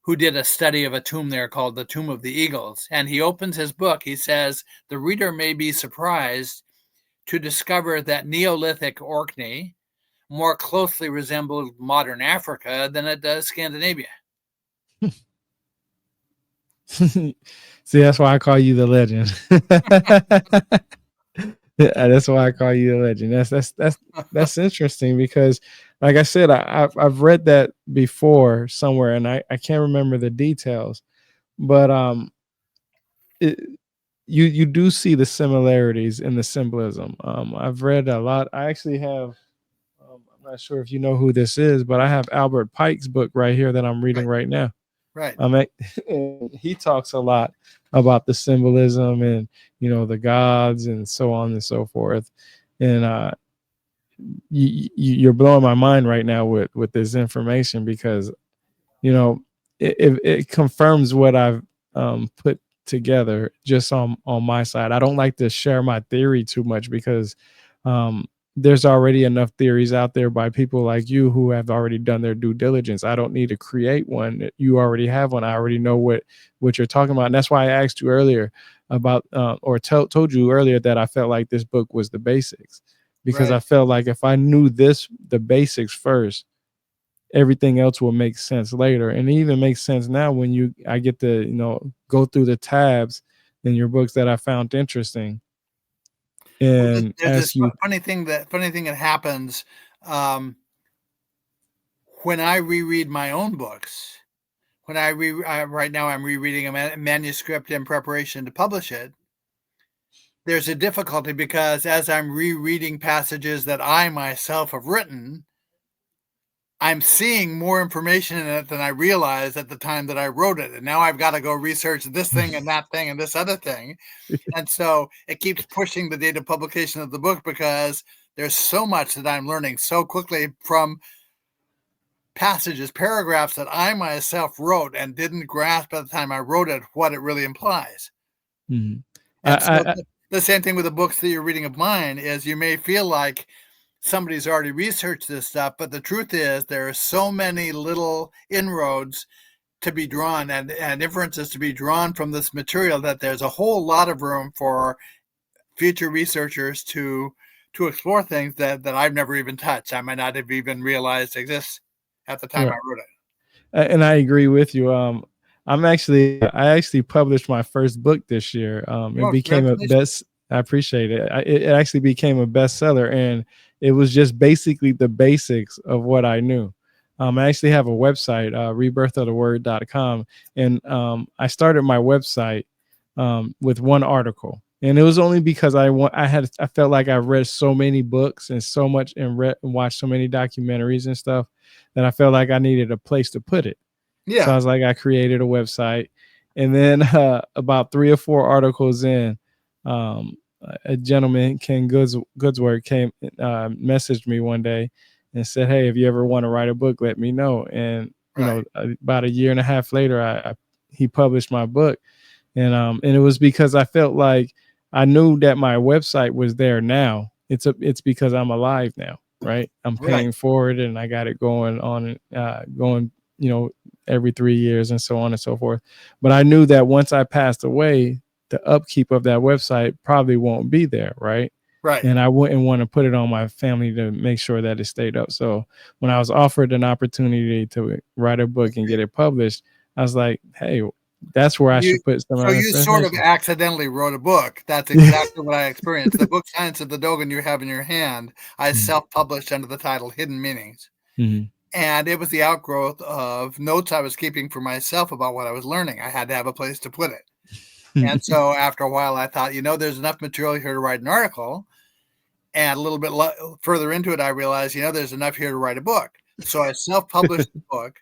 who did a study of a tomb there called the Tomb of the Eagles. And he opens his book. He says, the reader may be surprised to discover that Neolithic Orkney more closely resembled modern Africa than it does Scandinavia. See, that's why I call you the legend. That's why I call you the legend. That's interesting because, like I said, I've read that before somewhere, and I can't remember the details, but you do see the similarities in the symbolism. I've read a lot. I actually have. I'm not sure if you know who this is, but I have Albert Pike's book right here that I'm reading right now. Right. He talks a lot about the symbolism and the gods and so on and so forth. And you're blowing my mind right now with this information because it confirms what I've put together just on my side. I don't like to share my theory too much because there's already enough theories out there by people like you who have already done their due diligence. I don't need to create one. You already have one. I already know what you're talking about. And that's why I asked you earlier about told you earlier that I felt like this book was the basics, because I felt like if I knew the basics first, everything else will make sense later. And it even makes sense now when I get to go through the tabs in your books that I found interesting. And there's this funny thing that happens when I reread my own books. When right now I'm rereading a manuscript in preparation to publish it. There's a difficulty because as I'm rereading passages that I myself have written, I'm seeing more information in it than I realized at the time that I wrote it. And now I've got to go research this thing and that thing and this other thing. And so it keeps pushing the date of publication of the book because there's so much that I'm learning so quickly from passages, paragraphs that I myself wrote and didn't grasp at the time I wrote it, what it really implies. Mm-hmm. And so the same thing with the books that you're reading of mine is you may feel like somebody's already researched this stuff, but the truth is there are so many little inroads to be drawn and inferences to be drawn from this material that there's a whole lot of room for future researchers to explore things that I've never even touched. I might not have even realized exists at the time I wrote it. And I agree with you. I actually published my first book this year. It became a best. I appreciate it. It actually became a bestseller, and it was just basically the basics of what I knew. I actually have a website, rebirthoftheword.com, and I started my website with one article, and it was only because I felt like I read so many books and so much and watched so many documentaries and stuff that I felt like I needed a place to put it. Yeah. So I was like, I created a website, and then about 3 or 4 articles in, a gentleman, Ken Goodsworth, messaged me one day and said, "Hey, if you ever want to write a book, let me know." And about a year and a half later, he published my book, and it was because I felt like I knew that my website was there now. It's because I'm alive now, right? I'm paying for it, and I got it going on, going every 3 years and so on and so forth. But I knew that once I passed away, the upkeep of that website probably won't be there, right? And I wouldn't want to put it on my family to make sure that it stayed up. So when I was offered an opportunity to write a book and get it published, I was like, hey, that's where I should put some. So you sort of accidentally wrote a book. That's exactly what I experienced. The book Science of the Dogon you have in your hand, I self-published under the title Hidden Meanings. Mm-hmm. And it was the outgrowth of notes I was keeping for myself about what I was learning. I had to have a place to put it. And so after a while, I thought, there's enough material here to write an article. And a little bit further into it, I realized, there's enough here to write a book. So I self-published the book,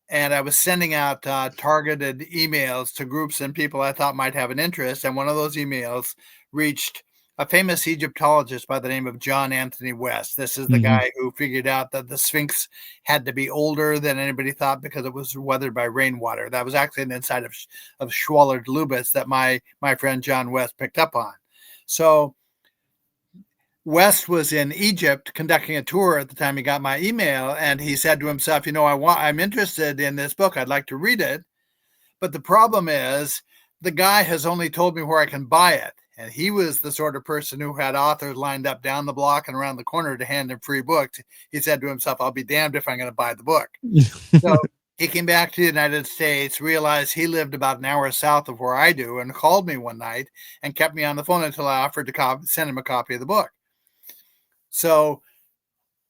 and I was sending out targeted emails to groups and people I thought might have an interest. And one of those emails reached a famous Egyptologist by the name of John Anthony West. This is the guy who figured out that the Sphinx had to be older than anybody thought because it was weathered by rainwater. That was actually an insight of Schwaller Lubitz that my friend John West picked up on. So West was in Egypt conducting a tour at the time he got my email, and he said to himself, I'm interested in this book. I'd like to read it. But the problem is the guy has only told me where I can buy it. And he was the sort of person who had authors lined up down the block and around the corner to hand him free books. He said to himself, I'll be damned if I'm going to buy the book. So he came back to the United States, realized he lived about an hour south of where I do, and called me one night and kept me on the phone until I offered to send him a copy of the book. So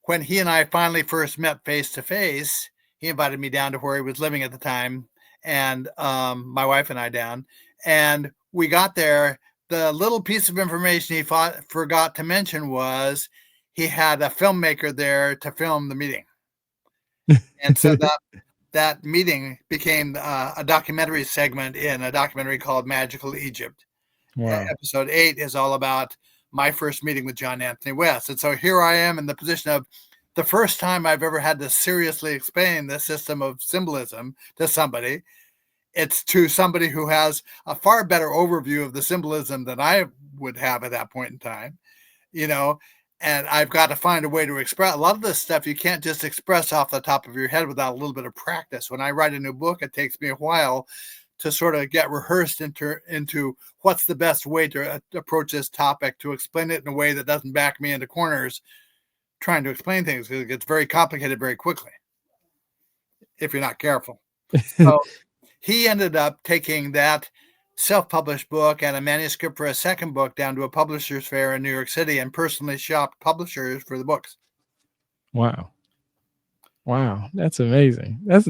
when he and I finally first met face to face, he invited me down to where he was living at the time, and my wife and I down. And we got there. The little piece of information he forgot to mention was he had a filmmaker there to film the meeting. And so that meeting became a documentary segment in a documentary called Magical Egypt. Wow. Episode 8 is all about my first meeting with John Anthony West. And so here I am in the position of the first time I've ever had to seriously explain the system of symbolism to somebody. It's to somebody who has a far better overview of the symbolism than I would have at that point in time, and I've got to find a way to express a lot of this stuff. You can't just express off the top of your head without a little bit of practice. When I write a new book, it takes me a while to sort of get rehearsed into what's the best way to approach this topic, to explain it in a way that doesn't back me into corners trying to explain things, because it gets very complicated very quickly if you're not careful. So he ended up taking that self-published book and a manuscript for a second book down to a publisher's fair in New York City and personally shopped publishers for the books. Wow, that's amazing. That's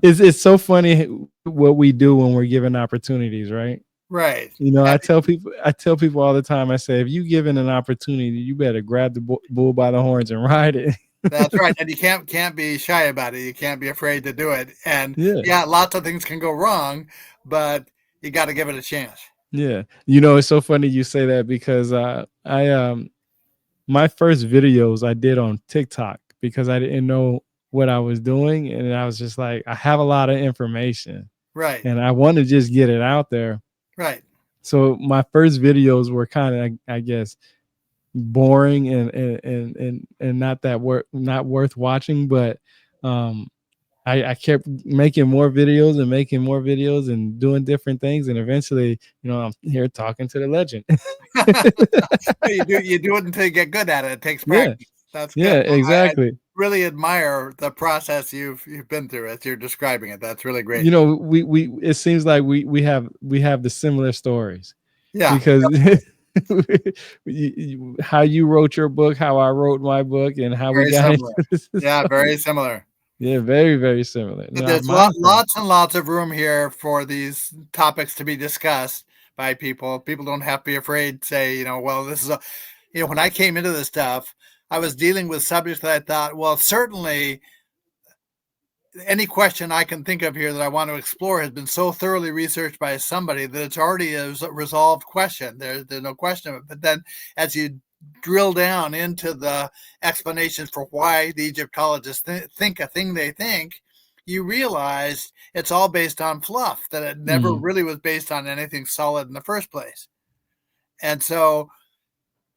it's so funny what we do when we're given opportunities, right? Right. I tell people all the time, I say, if you given an opportunity, you better grab the bull by the horns and ride it. That's right. And you can't be shy about it. You can't be afraid to do it. And yeah, lots of things can go wrong, but you got to give it a chance. Yeah. It's so funny you say that, because my first videos I did on TikTok, because I didn't know what I was doing. And I was just like, I have a lot of information. Right. And I want to just get it out there. Right. So my first videos were kind of, I guess, boring and not worth watching. But I kept making more videos and doing different things. And eventually, I'm here talking to the legend. You do it until you get good at it. It takes practice. Yeah. That's good. Yeah, exactly. I really admire the process you've been through as you're describing it. That's really great. We it seems like we have the similar stories. Yeah. Because how you wrote your book, how I wrote my book, and how we got into this. Yeah, very similar. Yeah, very, very similar. There's lots and lots of room here for these topics to be discussed by people. People don't have to be afraid to say, well, this is when I came into this stuff, I was dealing with subjects that I thought, well, certainly any question I can think of here that I want to explore has been so thoroughly researched by somebody that it's already a resolved question. There's no question of it. But then as you drill down into the explanations for why the Egyptologists think a thing they think, you realize it's all based on fluff, that it never really was based on anything solid in the first place. And so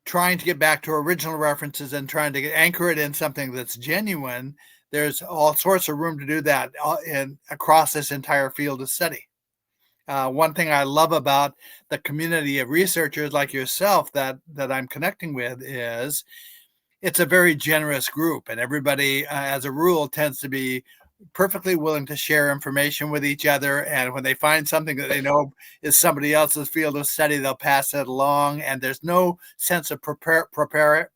trying to get back to original references and trying to anchor it in something that's genuine, there's all sorts of room to do that across this entire field of study. One thing I love about the community of researchers like yourself that I'm connecting with is it's a very generous group, and everybody, as a rule, tends to be perfectly willing to share information with each other. And when they find something that they know is somebody else's field of study, they'll pass it along. And there's no sense of proprietary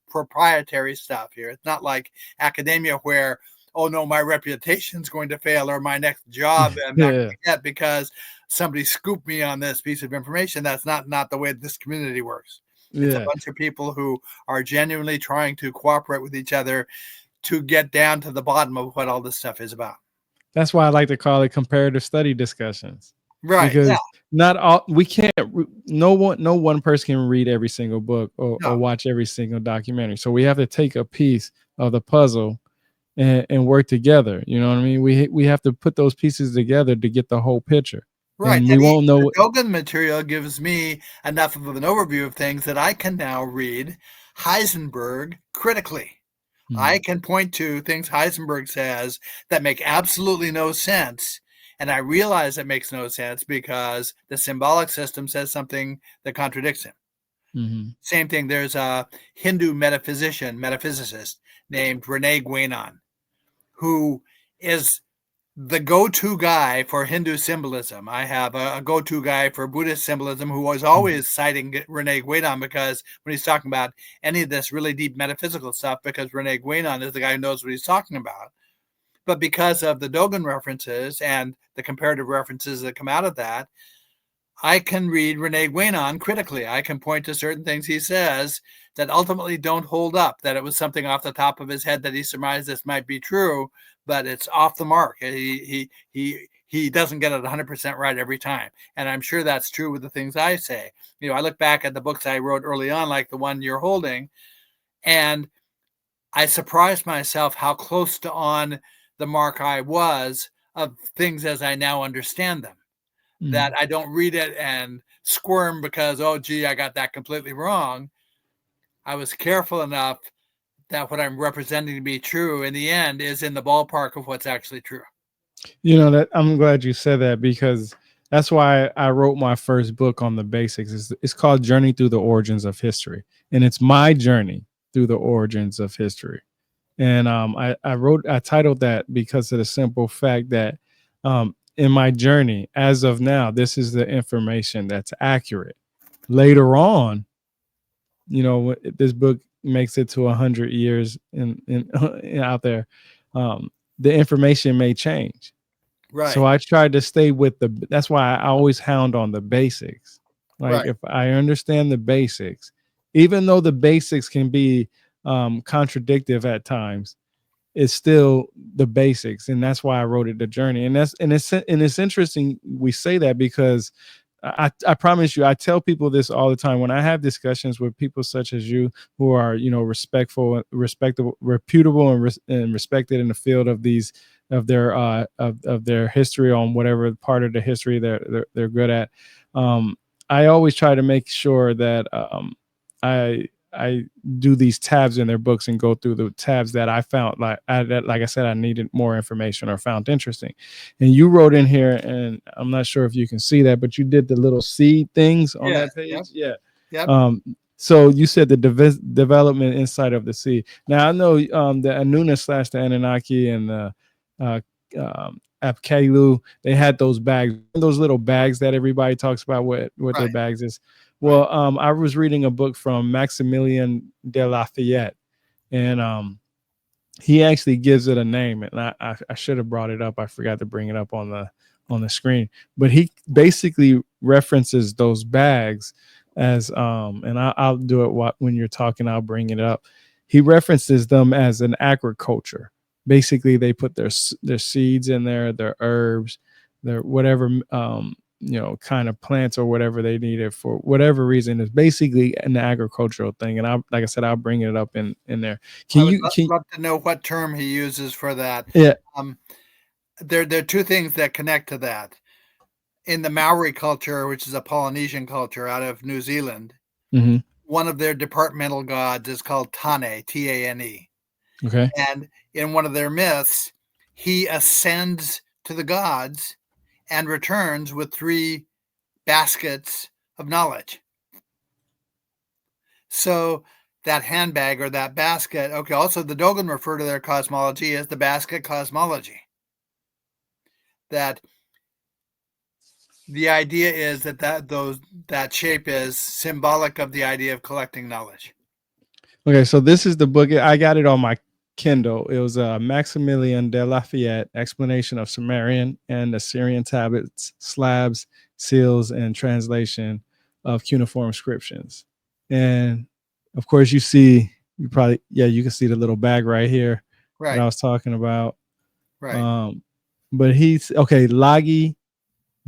stuff here. It's not like academia where, oh no, my reputation's going to fail or my next job I'm not going to get because somebody scoop me on this piece of information. That's not the way this community works. It's a Yeah. bunch of people who are genuinely trying to cooperate with each other to get down to the bottom of what all this stuff is about. That's why I like to call it comparative study discussions, Right. Yeah. because not all we can't. No one person can read every single book or No. watch every single documentary. So we have to take a piece of the puzzle and work together. You know what I mean? We have to put those pieces together to get the whole picture, Right. and And we even won't the know. Dogon material gives me enough of an overview of things that I can now read Heisenberg critically. I can point to things Heisenberg says that make absolutely no sense. And I realize it makes no sense because the symbolic system says something that contradicts him. Mm-hmm. Same thing. There's a Hindu metaphysicist named Rene Guénon, who is the go-to guy for Hindu symbolism. I have a go-to guy for Buddhist symbolism who was always citing Rene Guénon, because when he's talking about any of this really deep metaphysical stuff, because Rene Guénon is the guy who knows what he's talking about. But because of the Dogon references and the comparative references that come out of that, I can read Rene Guénon critically. I can point to certain things he says that ultimately don't hold up, that it was something off the top of his head that he surmised this might be true, but it's off the mark. He doesn't get it 100% right every time. And I'm sure that's true with the things I say. You know, I look back at the books I wrote early on, like the one you're holding, and I surprised myself how close to on the mark I was of things as I now understand them. That I don't read it and squirm because, oh, gee, I got that completely wrong. I was careful enough that what I'm representing to be true in the end is in the ballpark of what's actually true. You know, that I'm glad you said that, because that's why I wrote my first book on the basics. It's called Journey Through the Origins of History, and it's my journey through the origins of history. And I titled that because of the simple fact that in my journey, as of now, this is the information that's accurate. Later on, you know, this book makes it to 100 years in out there, the information may change. Right. So I tried to stay with that's why I always hound on the basics. Like, Right. if I understand the basics, even though the basics can be contradictive at times, it's still the basics. And that's why I wrote it, The Journey. And it's interesting we say that, because I promise you, I tell people this all the time when I have discussions with people such as you, who are, you know, respectfable, reputable, and respected in the field of these of their history, on whatever part of the history they're good at. I always try to make sure that I do these tabs in their books and go through the tabs that I found, like I said, I needed more information or found interesting. And you wrote in here, and I'm not sure if you can see that, but you did the little seed things on Yes. that page. Yep. Yeah. Yep. So you said the development inside of the seed. Now I know the Anuna / the Anunnaki and the Apkallu, they had those bags, those little bags that everybody talks about, what their Right. bags is. Right. Well, I was reading a book from Maximilien de Lafayette, and he actually gives it a name, and I should have brought it up. I forgot to bring it up on the screen, but he basically references those bags as and I'll do it when you're talking. I'll bring it up. He references them as an agriculture. Basically, they put their seeds in there, their herbs, their whatever you know, kind of plants or whatever they needed for whatever reason. It's basically an agricultural thing. And like I said, I'll bring it up in there. I would love to know what term he uses for that. Yeah. There are two things that connect to that. In the Maori culture, which is a Polynesian culture out of New Zealand, one of their departmental gods is called Tane, Tane. Okay. And in one of their myths, he ascends to the gods and returns with 3 baskets of knowledge. So that handbag or that basket, okay, also the Dogon refer to their cosmology as the basket cosmology. That the idea is that shape is symbolic of the idea of collecting knowledge. Okay, so this is the book. I got it on my Kindle. It was a Maximilian de Lafayette explanation of Sumerian and Assyrian tablets, slabs, seals, and translation of cuneiform inscriptions. And of course, you probably, yeah, you can see the little bag right here that I Right. was talking about. Right. Um, but he's okay, Lagi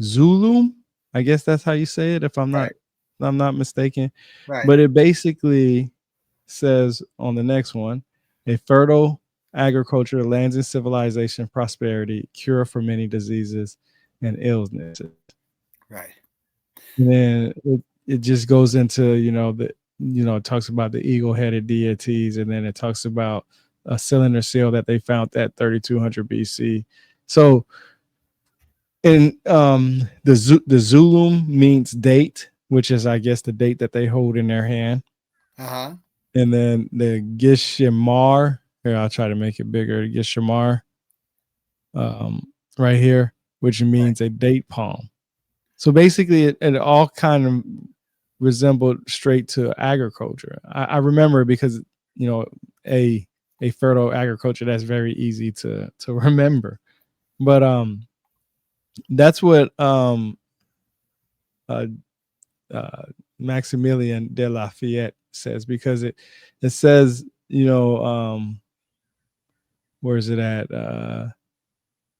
Zulum. I guess that's how you say it, Right. if I'm not mistaken. Right. But it basically says on the next one, a fertile agriculture, lands in civilization, prosperity, cure for many diseases and illnesses. Right. And then it just goes into, it talks about the eagle-headed deities, and then it talks about a cylinder seal that they found at 3200 BC. So, and the Zulum means date, which is, I guess, the date that they hold in their hand. Uh-huh. And then the Gishimar, here, I'll try to make it bigger. Gishimar, right here, which Right. means a date palm. So basically, it all kind of resembled straight to agriculture. I remember because, you know, a a fertile agriculture, that's very easy to remember. But that's what uh, uh, Maximilian de Lafayette says, because it says, where is it at?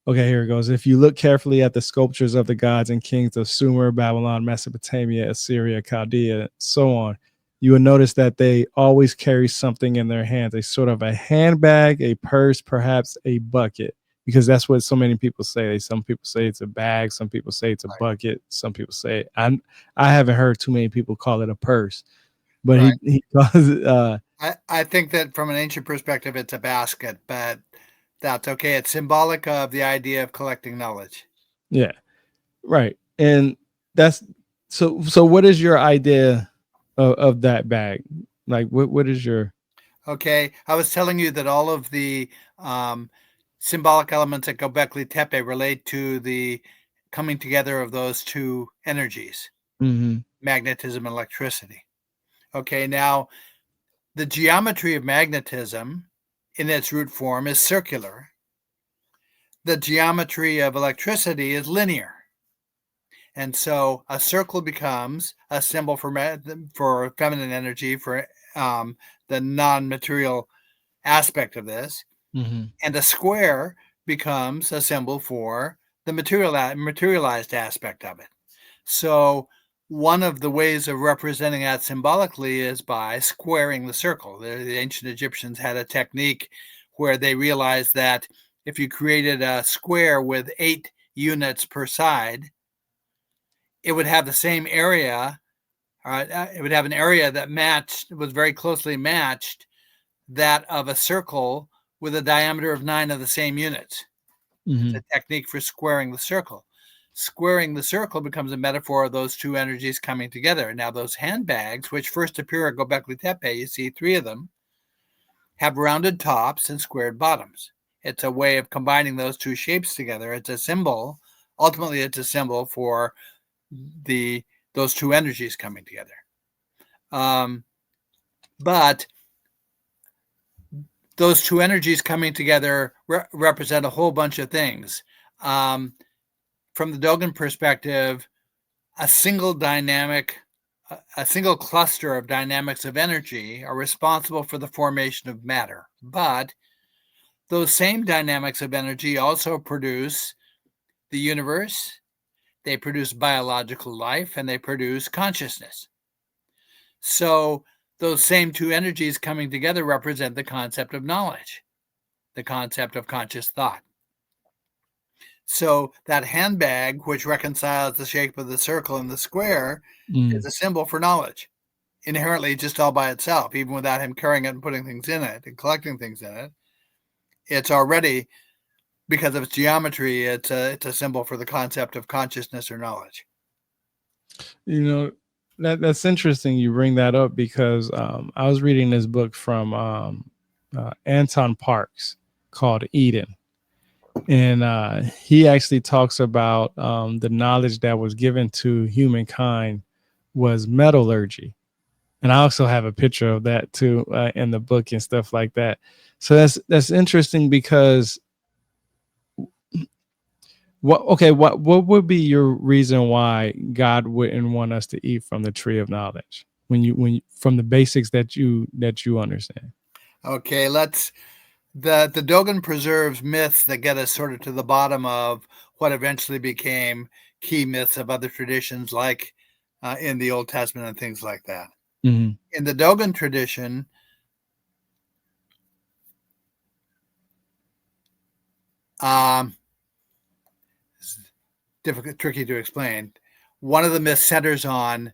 Okay, here it goes. If you look carefully at the sculptures of the gods and kings of Sumer, Babylon, Mesopotamia, Assyria, Chaldea, so on, you will notice that they always carry something in their hands, a sort of a handbag, a purse, perhaps a bucket, because that's what so many people say. Some people say it's a bag, some people say it's a Right. bucket, some people say I haven't heard too many people call it a purse, but Right. he calls it I think that from an ancient perspective, it's a basket, but that's okay. It's symbolic of the idea of collecting knowledge. yeah, right. And that's so what is your idea of that bag? Like what is your Okay. I was telling you that all of the um, symbolic elements at Göbekli Tepe relate to the coming together of those two energies, mm-hmm, magnetism and electricity. Okay. Now, the geometry of magnetism in its root form is circular. The geometry of electricity is linear. And so a circle becomes a symbol for feminine energy, for the non-material aspect of this, mm-hmm, and a square becomes a symbol for the materialized aspect of it. So one of the ways of representing that symbolically is by squaring the circle. The ancient Egyptians had a technique where they realized that if you created a square with 8 units per side, it would have the same area. It would have an area that was very closely matched that of a circle with a diameter of 9 of the same units. It's mm-hmm, a technique for squaring the circle. Squaring the circle becomes a metaphor of those two energies coming together. Now, those handbags, which first appear at Göbekli Tepe, you see 3 of them, have rounded tops and squared bottoms. It's a way of combining those two shapes together. It's a symbol. Ultimately, it's a symbol for those two energies coming together. But those two energies coming together represent a whole bunch of things. From the Dogon perspective, a single cluster of dynamics of energy are responsible for the formation of matter. But those same dynamics of energy also produce the universe, they produce biological life, and they produce consciousness. So those same two energies coming together represent the concept of knowledge, the concept of conscious thought. So that handbag, which reconciles the shape of the circle and the square, is a symbol for knowledge, inherently just all by itself, even without him carrying it and putting things in it and collecting things in it. It's already, because of its geometry, it's a symbol for the concept of consciousness or knowledge. you know that's interesting you bring that up, because I was reading this book from Anton Parks called Eden, and he actually talks about the knowledge that was given to humankind was metallurgy. And I also have a picture of that too in the book and stuff like that. So that's interesting because what would be your reason why God wouldn't want us to eat from the tree of knowledge when you from the basics that you understand? Okay, the Dogon preserves myths that get us sort of to the bottom of what eventually became key myths of other traditions, like in the Old Testament and things like that. Mm-hmm. In the Dogon tradition, it's difficult, tricky to explain. One of the myths centers on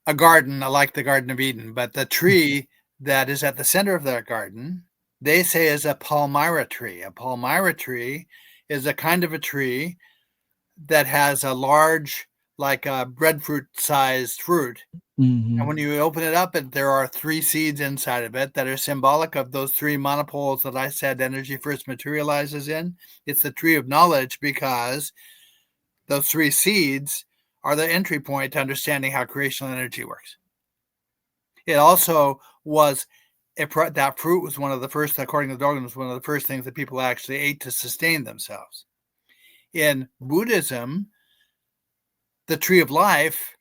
a garden, like the Garden of Eden, but the tree that is at the center of that garden, they say is a palmyra tree. A palmyra tree is a kind of a tree that has a large, like a breadfruit-sized fruit. Mm-hmm. And when you open it up, there are 3 seeds inside of it that are symbolic of those 3 monopoles that I said energy first materializes in. It's the tree of knowledge because those 3 seeds are the entry point to understanding how creational energy works. It also was that fruit was one of the first, according to Dogon, was one of the first things that people actually ate to sustain themselves. In Buddhism, the tree of life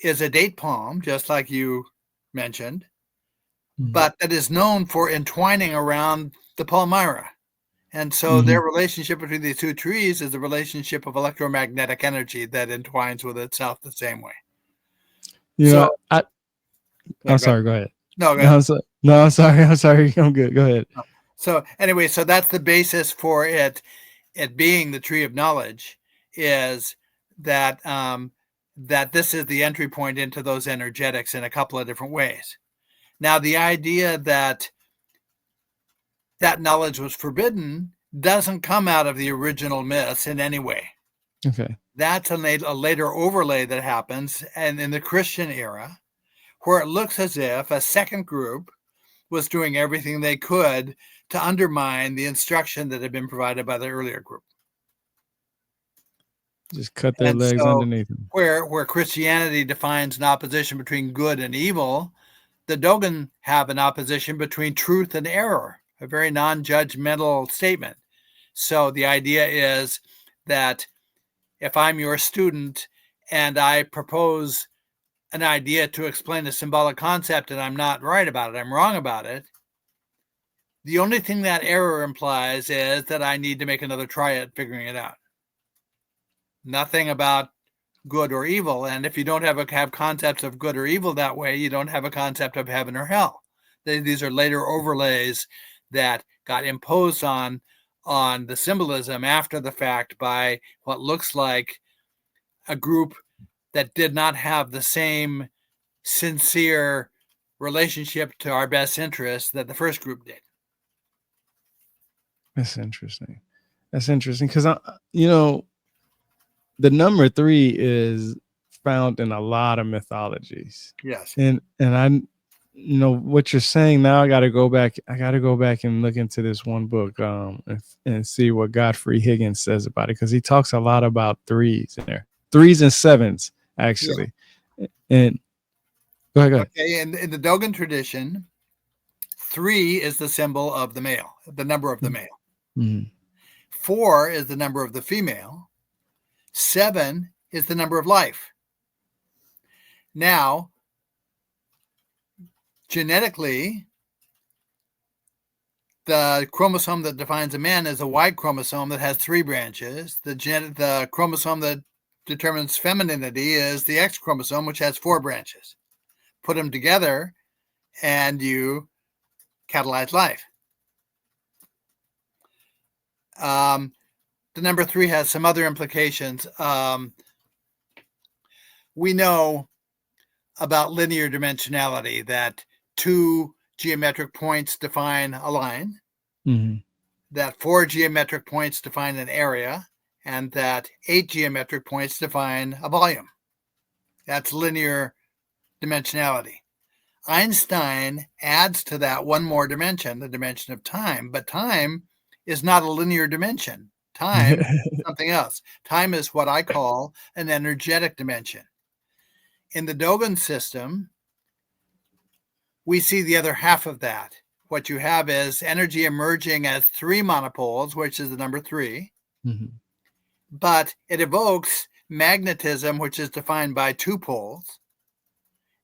is a date palm, just like you mentioned, but that is known for entwining around the palmyra. And so their relationship between these 2 trees is the relationship of electromagnetic energy that entwines with itself the same way. You So, know, I'm sorry. Go ahead. No, go No, ahead. I'm sorry. I'm sorry. I'm good. Go ahead. So anyway, so that's the basis for it being the tree of knowledge, is that that this is the entry point into those energetics in a couple of different ways. Now, the idea that knowledge was forbidden doesn't come out of the original myths in any way. Okay. That's a later overlay that happens, and in the Christian era, where it looks as if a second group was doing everything they could to undermine the instruction that had been provided by the earlier group. Just cut their And legs so underneath them. where Christianity defines an opposition between good and evil, the Dogon have an opposition between truth and error, a very non-judgmental statement. So the idea is that if I'm your student and I propose an idea to explain a symbolic concept and I'm not right about it, I'm wrong about it, the only thing that error implies is that I need to make another try at figuring it out. Nothing about good or evil. And if you don't have concepts of good or evil that way, you don't have a concept of heaven or hell. These are later overlays that got imposed on the symbolism after the fact by what looks like a group that did not have the same sincere relationship to our best interests that the first group did. That's interesting. That's interesting because the number 3 is found in a lot of mythologies. Yes. And I, what you're saying now, I got to go back. I got to go back and look into this one book and see what Godfrey Higgins says about it, because he talks a lot about 3s in there, 3s and 7s actually. Yeah. And go ahead. Okay, in the Dogon tradition, 3 is the symbol of the male, the number of the male. Mm-hmm. 4 is the number of the female. 7 is the number of life. Now, genetically, the chromosome that defines a man is a Y chromosome that has 3 branches. The chromosome that determines femininity is the X chromosome, which has 4 branches. Put them together and you catalyze life. The number 3 has some other implications. We know about linear dimensionality, that 2 geometric points define a line, that 4 geometric points define an area, and that 8 geometric points define a volume. That's linear dimensionality. Einstein adds to that one more dimension, the dimension of time, but time is not a linear dimension. Time is something else. Time is what I call an energetic dimension. In the Dogon system, we see the other half of that. What you have is energy emerging as 3 monopoles, which is the number 3, but it evokes magnetism, which is defined by 2 poles,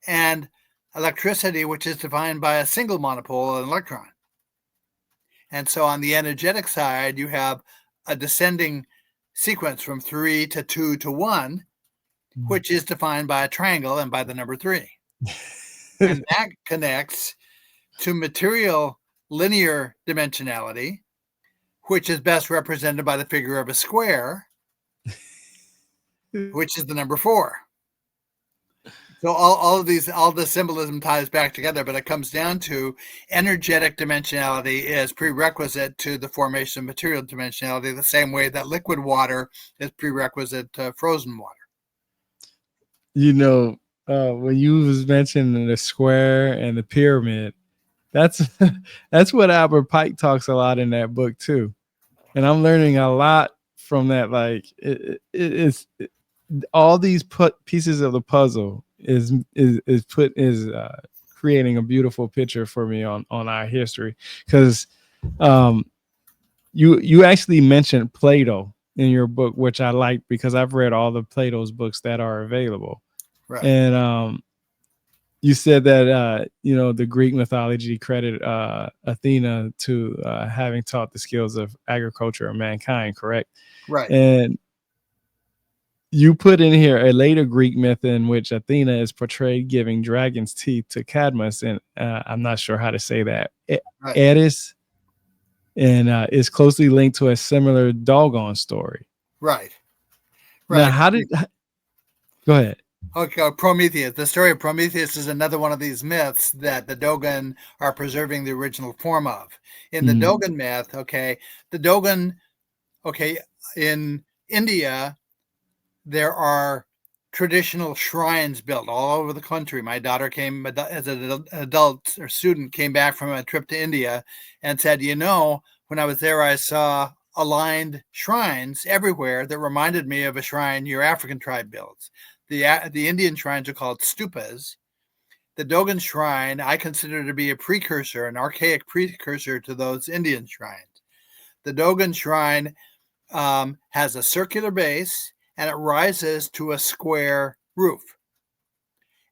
and electricity, which is defined by a single monopole, an electron. And so on the energetic side, you have a descending sequence from 3 to 2 to 1, which is defined by a triangle and by the number 3. And that connects to material linear dimensionality, which is best represented by the figure of a square, which is the number 4. So all the symbolism ties back together, but it comes down to energetic dimensionality is prerequisite to the formation of material dimensionality, the same way that liquid water is prerequisite to frozen water. You know, when you was mentioning the square and the pyramid, that's what Albert Pike talks a lot in that book too, and I'm learning a lot from that. Like it's all these pieces of the puzzle is creating a beautiful picture for me on our history, because you actually mentioned Plato in your book, which I like because I've read all the Plato's books that are available. Right. And you said that the Greek mythology credited Athena to having taught the skills of agriculture of mankind, correct? Right. And you put in here a later Greek myth in which Athena is portrayed giving dragon's teeth to Cadmus, and I'm not sure how to say that, Right. Eris, and is closely linked to a similar Dogon story. Right. Now, go ahead. Okay, Prometheus. The story of Prometheus is another one of these myths that the Dogon are preserving the original form of. In the Dogon myth, in India, there are traditional shrines built all over the country. My daughter came as an adult or student, came back from a trip to India and said, when I was there, I saw aligned shrines everywhere that reminded me of a shrine your African tribe builds. The Indian shrines are called stupas. The Dogon shrine I consider to be a precursor, an archaic precursor to those Indian shrines. The Dogon shrine has a circular base, and it rises to a square roof.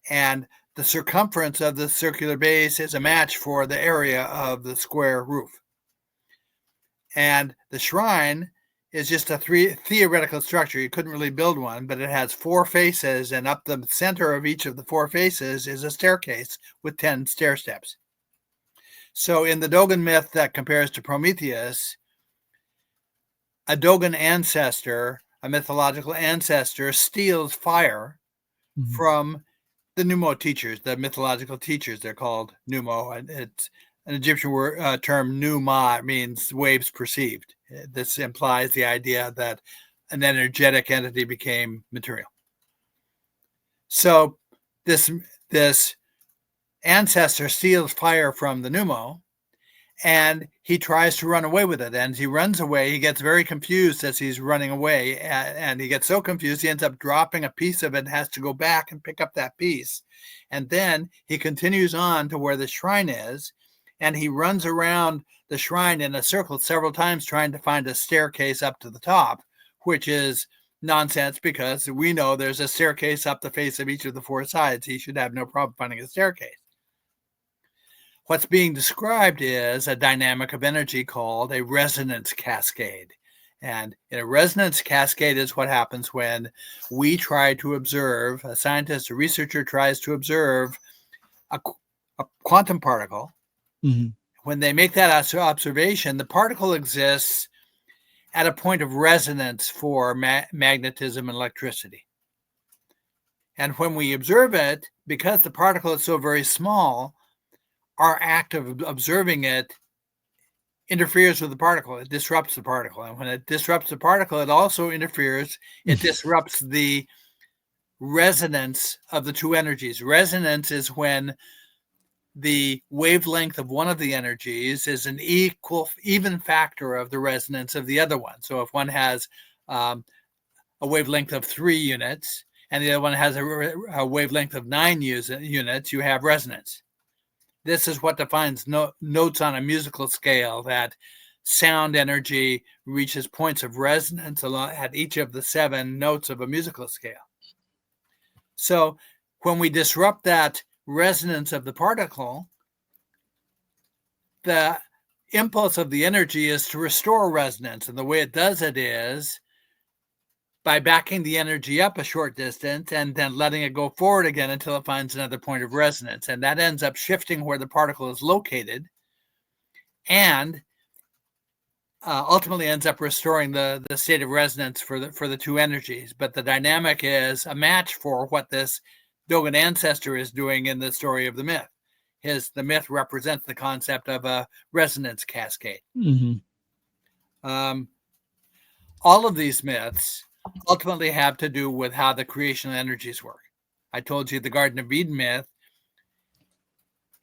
And the circumference of the circular base is a match for the area of the square roof. And the shrine is just a theoretical structure. You couldn't really build one, but it has 4 faces, and up the center of each of the 4 faces is a staircase with 10 stair steps. So in the Dogon myth that compares to Prometheus, a Dogon ancestor, a mythological ancestor, steals fire from the Numo teachers, the mythological teachers. They're called Numo, and it's an Egyptian term, Numa, means waves perceived. This implies the idea that an energetic entity became material. So this ancestor steals fire from the Numo, and he tries to run away with it. And as he runs away, he gets very confused as he's running away. And he gets so confused, he ends up dropping a piece of it and has to go back and pick up that piece. And then he continues on to where the shrine is, and he runs around the shrine in a circle several times trying to find a staircase up to the top, which is nonsense because we know there's a staircase up the face of each of the 4 sides. He should have no problem finding a staircase. What's being described is a dynamic of energy called a resonance cascade. And in a resonance cascade is what happens when we try to observe, a scientist, a researcher tries to observe a quantum particle. When they make that observation, the particle exists at a point of resonance for magnetism and electricity. And when we observe it, because the particle is so very small, our act of observing it interferes with the particle. It disrupts the particle. And when it disrupts the particle, it also interferes. It disrupts the resonance of the 2 energies. Resonance is when the wavelength of one of the energies is an even factor of the resonance of the other one. So if one has a wavelength of 3 units and the other one has a wavelength of 9 units, you have resonance. This is what defines notes on a musical scale, that sound energy reaches points of resonance at each of the 7 notes of a musical scale. So when we disrupt that resonance of the particle, the impulse of the energy is to restore resonance. And the way it does it is by backing the energy up a short distance and then letting it go forward again until it finds another point of resonance. And that ends up shifting where the particle is located and ultimately ends up restoring the state of resonance for the 2 energies. But the dynamic is a match for what this Dogon ancestor is doing in the story of the myth. The myth represents the concept of a resonance cascade. Mm-hmm. All of these myths ultimately have to do with how the creational energies work. I told you the Garden of Eden myth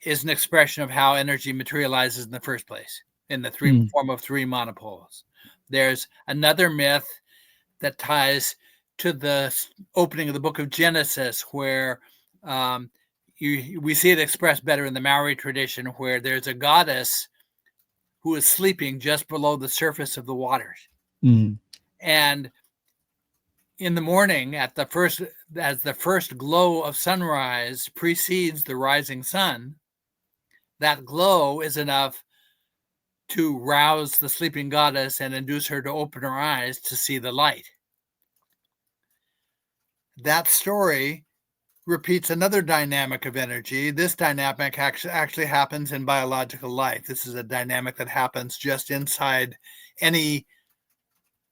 is an expression of how energy materializes in the first place, in the form of 3 monopoles. There's another myth that ties to the opening of the book of Genesis, where we see it expressed better in the Maori tradition, where there's a goddess who is sleeping just below the surface of the waters. Mm-hmm. And in the morning, as the first glow of sunrise precedes the rising sun, that glow is enough to rouse the sleeping goddess and induce her to open her eyes to see the light. That story repeats another dynamic of energy. This dynamic actually happens in biological life. This is a dynamic that happens just inside any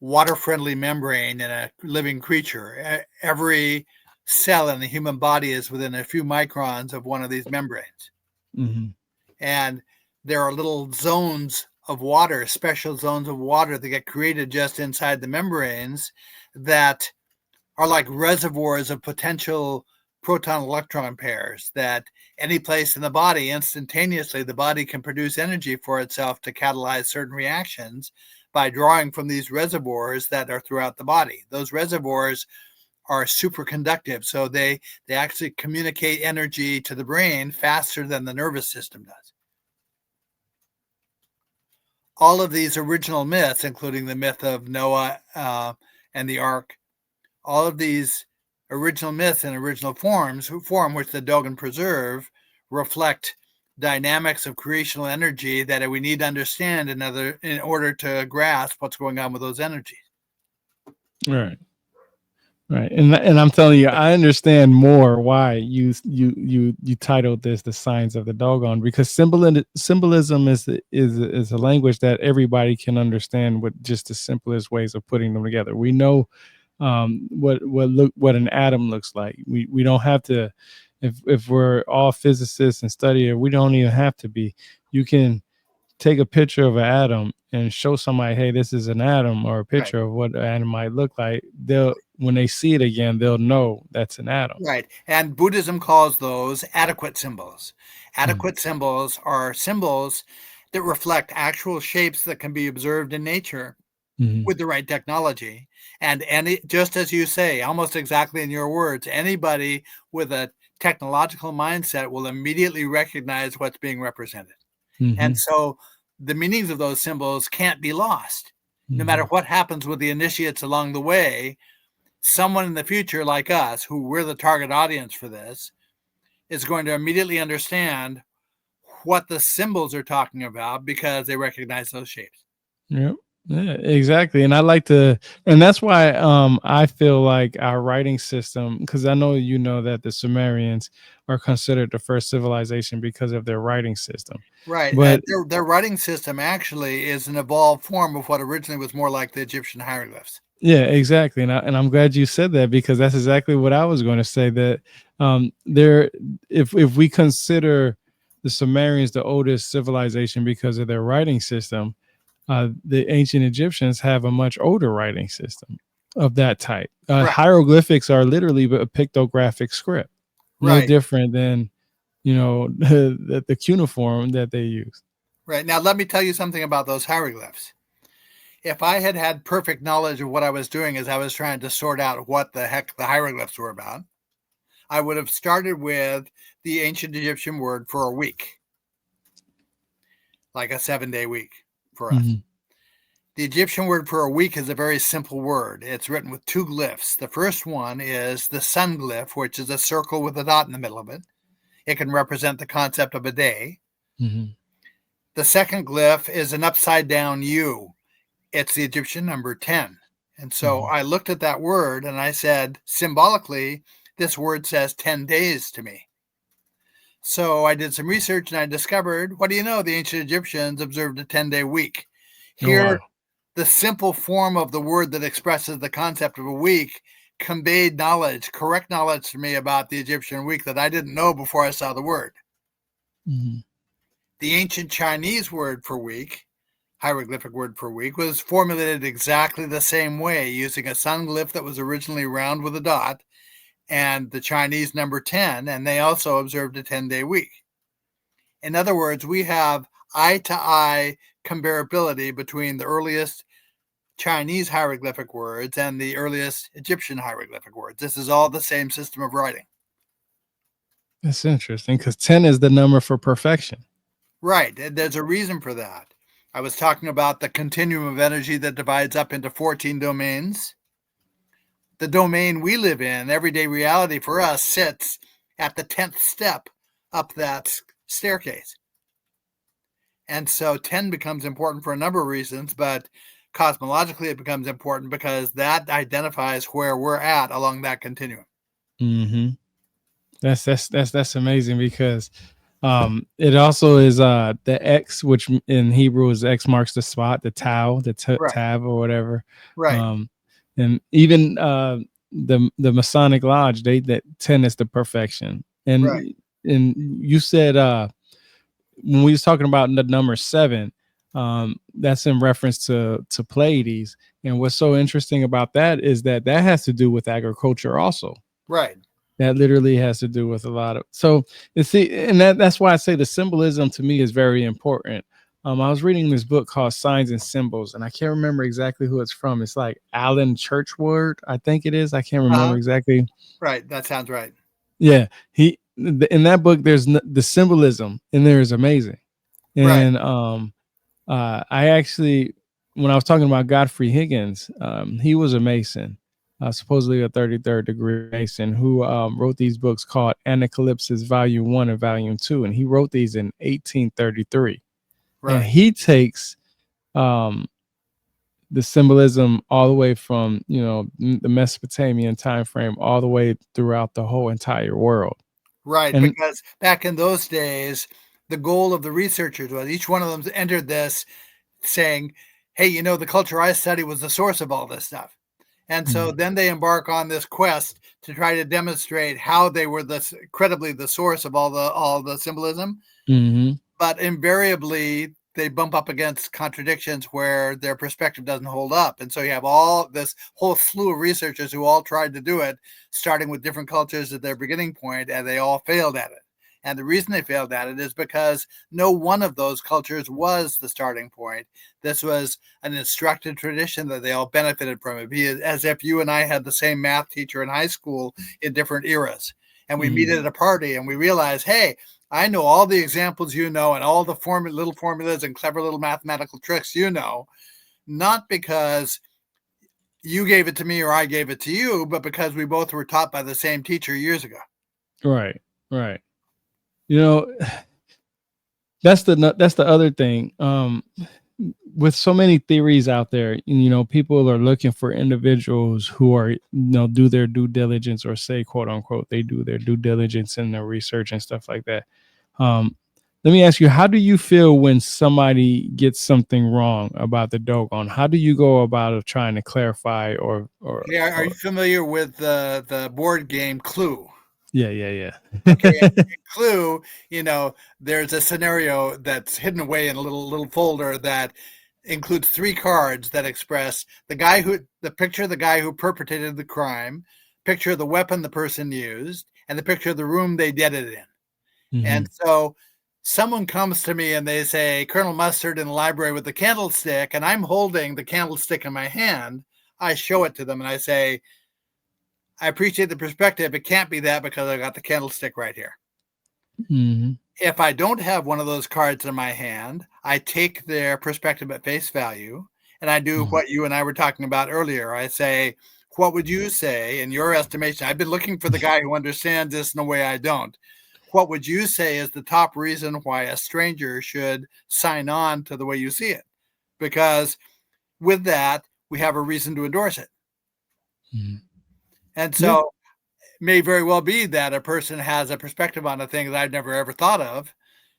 water-friendly membrane in a living creature. Every cell in the human body is within a few microns of one of these membranes. Mm-hmm. And there are little zones of water, special zones of water that get created just inside the membranes that are like reservoirs of potential proton-electron pairs, that any place in the body, instantaneously, the body can produce energy for itself to catalyze certain reactions by drawing from these reservoirs that are throughout the body. Those reservoirs are superconductive, so they actually communicate energy to the brain faster than the nervous system does. All of these original myths, including the myth of Noah and the Ark, all of these original myths in original form which the Dogon preserve, reflect dynamics of creational energy that we need to understand in order to grasp what's going on with those energies. Right. Right. And I'm telling you, I understand more why you titled this "The Signs of the Dogon," because symbolism is a language that everybody can understand with just the simplest ways of putting them together. We know what an atom looks like. We don't have to, if we're all physicists and study it, we don't even have to be. You can take a picture of an atom and show somebody, hey, this is an atom, or a picture of what an atom might look like. When they see it again, they'll know that's an atom. Right. And Buddhism calls those adequate symbols. Adequate symbols are symbols that reflect actual shapes that can be observed in nature with the right technology. And just as you say, almost exactly in your words, anybody with a technological mindset will immediately recognize what's being represented. And so the meanings of those symbols can't be lost. No matter what happens with the initiates along the way, someone in the future like us, who we're the target audience for this, is going to immediately understand what the symbols are talking about because they recognize those shapes. Yep. Yeah, exactly. And and that's why I feel like our writing system, because I know that the Sumerians are considered the first civilization because of their writing system. Right. But Their writing system actually is an evolved form of what originally was more like the Egyptian hieroglyphs. yeah, exactly. And I'm glad you said that, because that's exactly what I was going to say, that if we consider the Sumerians the oldest civilization because of their writing system, the ancient Egyptians have a much older writing system of that type. Right. Hieroglyphics are literally a pictographic script, no Right. different than the cuneiform that they use. Right. Now, let me tell you something about those hieroglyphs. If I had perfect knowledge of what I was doing as I was trying to sort out what the heck the hieroglyphs were about, I would have started with the ancient Egyptian word for a week. like a 7-day week for us. Mhm. The Egyptian word for a week is a very simple word. It's written with 2 glyphs. The first one is the sun glyph, which is a circle with a dot in the middle of it. It can represent the concept of a day. Mhm. The second glyph is an upside down U. It's the Egyptian number 10. And so Mhm. I looked at that word and I said, symbolically, this word says 10 days to me. So I did some research and I discovered, what do you know? The ancient Egyptians observed a 10-day week. Oh, Here, wow. the simple form of the word that expresses the concept of a week conveyed knowledge, correct knowledge to me about the Egyptian week that I didn't know before I saw the word. Mhm. The ancient Chinese word for week, hieroglyphic word for week, was formulated exactly the same way, using a sun glyph that was originally round with a dot and the Chinese number 10, and they also observed a 10-day week. In other words, we have eye-to-eye comparability between the earliest Chinese hieroglyphic words and the earliest Egyptian hieroglyphic words. This is all the same system of writing. That's interesting because 10 is the number for perfection. Right. There's a reason for that. I was talking about the continuum of energy that divides up into 14 domains. The domain we live in, everyday reality for us, sits at the 10th step up that staircase. And so 10 becomes important for a number of reasons, but cosmologically it becomes important because that identifies where we're at along that continuum. Mhm. That's amazing because it also is the X, which in Hebrew is X marks the spot, the tau, the Right. tab or whatever. Right. Um, and even the Masonic Lodge, they that 10 is the perfection. Right. And you said when we was talking about the number 7, that's in reference to Pleiades. And what's so interesting about that is that that has to do with agriculture also. Right. That literally has to do with a lot of, so you see, and that's why I say the symbolism to me is very important. I was reading this book called Signs and Symbols, and I can't remember exactly who it's from. It's like Alan Churchward, I think it is. I can't remember Uh-huh. exactly. Right. That sounds right. Yeah, he in that book, there's the symbolism in there is amazing. Right. And I actually, when I was talking about Godfrey Higgins, he was a Mason, supposedly a 33rd degree Mason, who wrote these books called Anacalypsis Volume 1 and Volume 2. And he wrote these in 1833. And Right. he takes um, the symbolism all the way from, the Mesopotamian time frame all the way throughout the whole entire world. Right. And Because back in those days, the goal of the researchers was each one of them entered this saying, hey, the culture I study was the source of all this stuff. And so Mhm. then they embark on this quest to try to demonstrate how they were credibly the source of all the symbolism. Mhm. But invariably they bump up against contradictions where their perspective doesn't hold up. And so you have all this whole slew of researchers who all tried to do it, starting with different cultures at their beginning point, and they all failed at it. And the reason they failed at it is because no one of those cultures was the starting point. This was an instructed tradition that they all benefited from. It'd be as if you and I had the same math teacher in high school in different eras. And we meet Mhm. at a party and we realize, hey, I know all the examples and all the little formulas and clever little mathematical tricks not because you gave it to me or I gave it to you, but because we both were taught by the same teacher years ago. Right. Right. You know, that's the other thing. With so many theories out there, people are looking for individuals who are, do their due diligence, or say, quote unquote, they do their due diligence in their research and stuff like that. Um, Let me ask you, how do you feel when somebody gets something wrong about the Dogon? How do you go about trying to clarify Okay, are you familiar with the board game Clue? yeah, yeah, Okay, yeah. in Clue, there's a scenario that's hidden away in a little folder that includes 3 cards that express the picture of the guy who perpetrated the crime, picture of the weapon the person used, and the picture of the room they did it in. And Hmm. so someone comes to me and they say, Colonel Mustard in the library with the candlestick, and I'm holding the candlestick in my hand. I show it to them and I say, I appreciate the perspective. It can't be that because I got the candlestick right here. Hmm. if I don't have one of those cards in my hand, I take their perspective at face value and I do Mhm. what you and I were talking about earlier. I say, what would you say in your estimation? I've been looking for the guy who understands this in a way I don't. What would you say is the top reason why a stranger should sign on to the way you see it? Because with that, we have a reason to endorse it. Mhm. And Yeah. so it may very well be that a person has a perspective on a thing that I've never ever thought of.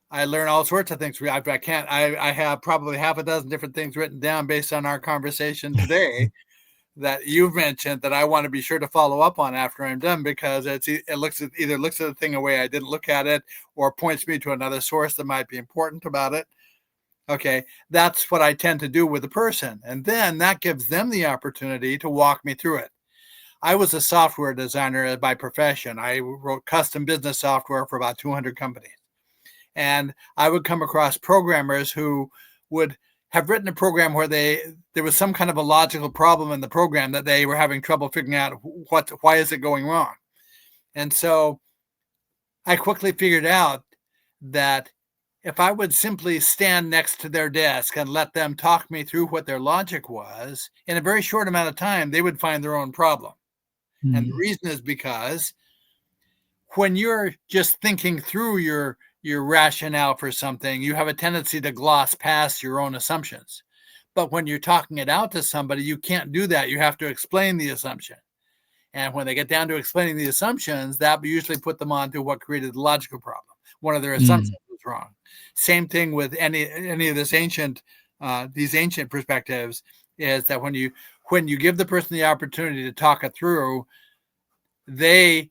I learn all sorts of things. I can't. I have probably half a dozen different things written down based on our conversation today that you've mentioned that I want to be sure to follow up on after I'm done because it looks at the thing a way I didn't look at it or points me to another source that might be important about it. Okay, that's what I tend to do with a person, and then that gives them the opportunity to walk me through it. I was a software designer by profession. I wrote custom business software for about 200 companies. And I would come across programmers who would have written a program where there was some kind of a logical problem in the program that they were having trouble figuring out why is it going wrong. And so I quickly figured out that if I would simply stand next to their desk and let them talk me through what their logic was, in a very short amount of time, they would find their own problem. And the Mhm. reason is because when you're just thinking through your rationale for something, you have a tendency to gloss past your own assumptions. But when you're talking it out to somebody, you can't do that. You have to explain the assumption. And when they get down to explaining the assumptions, that usually put them on to what created the logical problem. One of their Mhm. assumptions was wrong. Same thing with any of this ancient these ancient perspectives is that when you give the person the opportunity to talk it through, they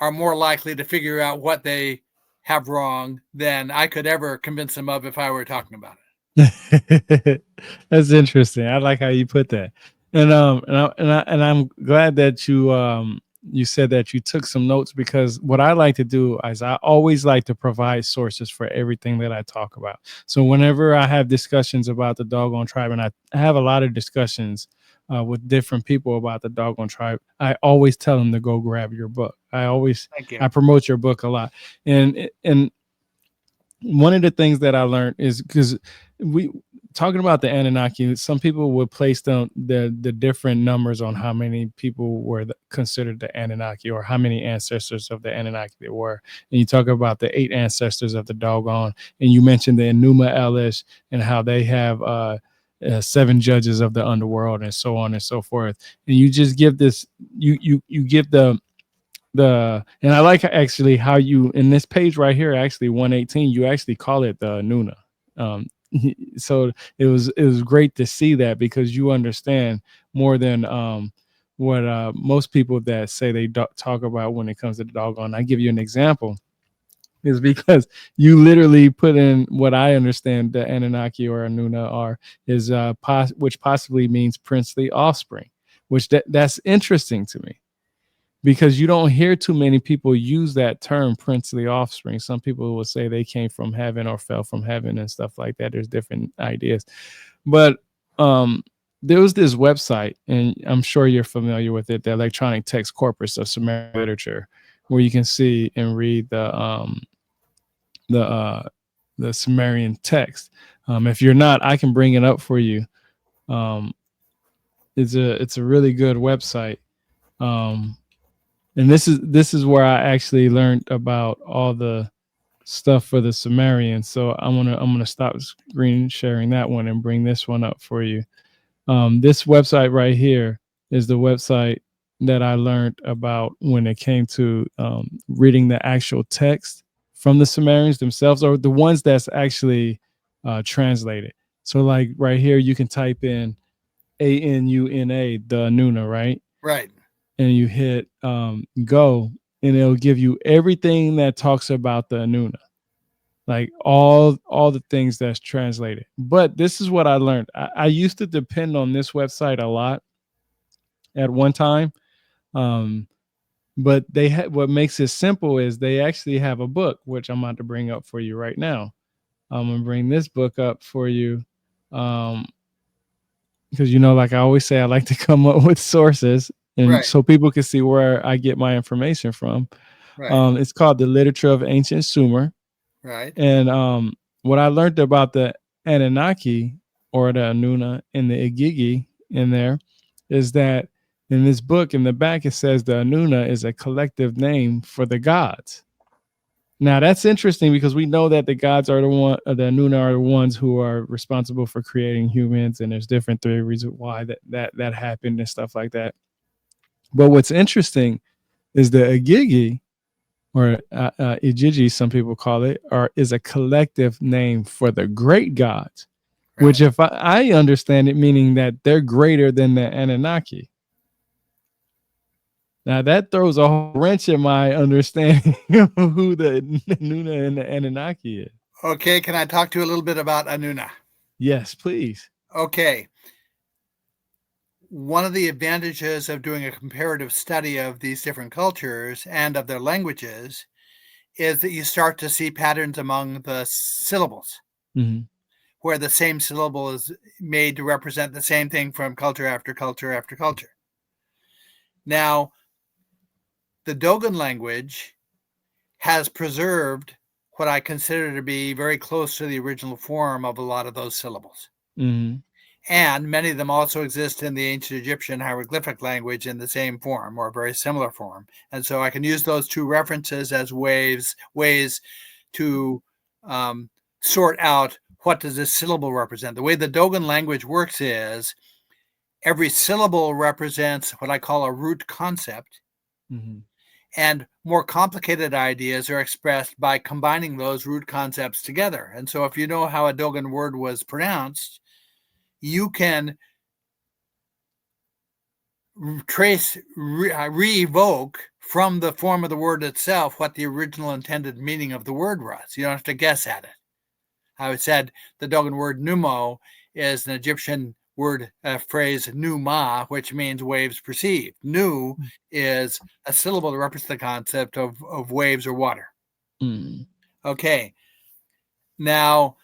are more likely to figure out what they have wrong than I could ever convince them of if I were talking about it. That's interesting. I like how you put that. And I'm glad that you said that you took some notes because what I like to do is I always like to provide sources for everything that I talk about. So whenever I have discussions about the Dogon tribe, and I have a lot of discussions with different people about the Dogon tribe, I always tell them to go grab your book. Thank you. I promote your book a lot, and one of the things that I learned is because we talking about the Anunnaki, some people would place the different numbers on how many people were considered the Anunnaki or how many ancestors of the Anunnaki there were. And you talk about the 8 ancestors of the Dogon, and you mentioned the Enuma Elish and how they have 7 judges of the underworld and so on and so forth. And you just give this, you give and I like actually how you in this page right here, actually 118, you actually call it the Nuna. Um, so it was great to see that because you understand more than what most people that say they talk about when it comes to the doggone. I give you an example is because you literally put in what I understand the Anunnaki or Anuna are is which possibly means princely offspring, which that's interesting to me because you don't hear too many people use that term princely offspring. Some people will say they came from heaven or fell from heaven and stuff like that. There's different ideas. But um, there was this website, and I'm sure you're familiar with it, the Electronic Text Corpus of Sumerian Literature, where you can see and read the uh, the Sumerian text. If you're not, I can bring it up for you. Um, it's a really good website. Um, and this is where I actually learned about all the stuff for the Sumerians. So I'm gonna stop screen sharing that one and bring this one up for you. This website right here is the website that I learned about when it came to reading the actual text from the Sumerians themselves, or the ones that's actually translated. So like right here, you can type in Anuna, the Nuna, right? Right. And you hit go, and it'll give you everything that talks about the Anuna, like all the things that's translated. But this is what I learned. I used to depend on this website a lot at one time, um, but what makes it simple is they actually have a book, which I'm about to bring up for you right now. I'm gonna bring this book up for you. Um, because like I always say, I like to come up with sources and Right. so people can see where I get my information from. Right. It's called The Literature of Ancient Sumer. Right. And what I learned about the Anunnaki or the Anuna and the Igigi in there is that in this book in the back it says the Anuna is a collective name for the gods. Now that's interesting because we know that the gods are the Anuna are the ones who are responsible for creating humans, and there's different theories of why that happened and stuff like that. But what's interesting is the Igigi or Ijiji, some people call it, is a collective name for the great gods. Right. Which, if I understand it, meaning that they're greater than the Anunnaki. Now that throws a whole wrench in my understanding of who the Nuna and the Anunnaki is. Okay. Can I talk to you a little bit about Anuna? Yes, please. Okay. One of the advantages of doing a comparative study of these different cultures and of their languages is that you start to see patterns among the syllables, where the same syllable is made to represent the same thing from culture after culture after culture. Now, the Dogon language has preserved what I consider to be very close to the original form of a lot of those syllables. And many of them also exist in the ancient Egyptian hieroglyphic language in the same form or a very similar form. And so I can use those two references as ways to sort out what does this syllable represent. The way the Dogon language works is every syllable represents what I call a root concept. And more complicated ideas are expressed by combining those root concepts together. And so if you know how a Dogon word was pronounced, you can re-evoke from the form of the word itself what the original intended meaning of the word was. You don't have to guess at it. I said the Dogon word numo is an Egyptian word phrase numa, which means waves perceived. Nu is a syllable that represents the concept of waves or water. Okay. Now,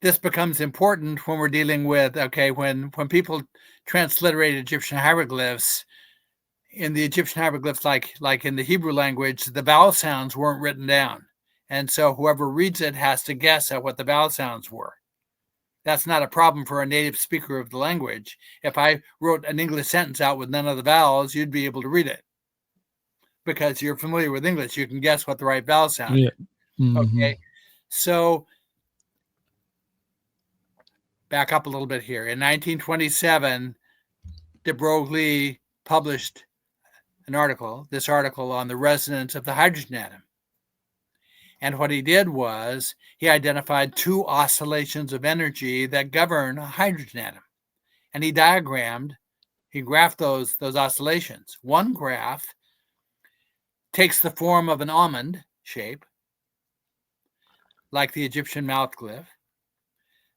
this becomes important when we're dealing with, when people transliterate Egyptian hieroglyphs, in the Egyptian hieroglyphs, like in the Hebrew language, the vowel sounds weren't written down. And so whoever reads it has to guess at what the vowel sounds were. That's not a problem for a native speaker of the language. If I wrote an English sentence out with none of the vowels, you'd be able to read it. Because you're familiar with English, you can guess what the right vowel sound is. Okay. So back up a little bit here. In 1927, de Broglie published this article on the resonance of the hydrogen atom. And what he did was he identified two oscillations of energy that govern a hydrogen atom. And he graphed those oscillations. One graph takes the form of an almond shape, like the Egyptian mouth glyph.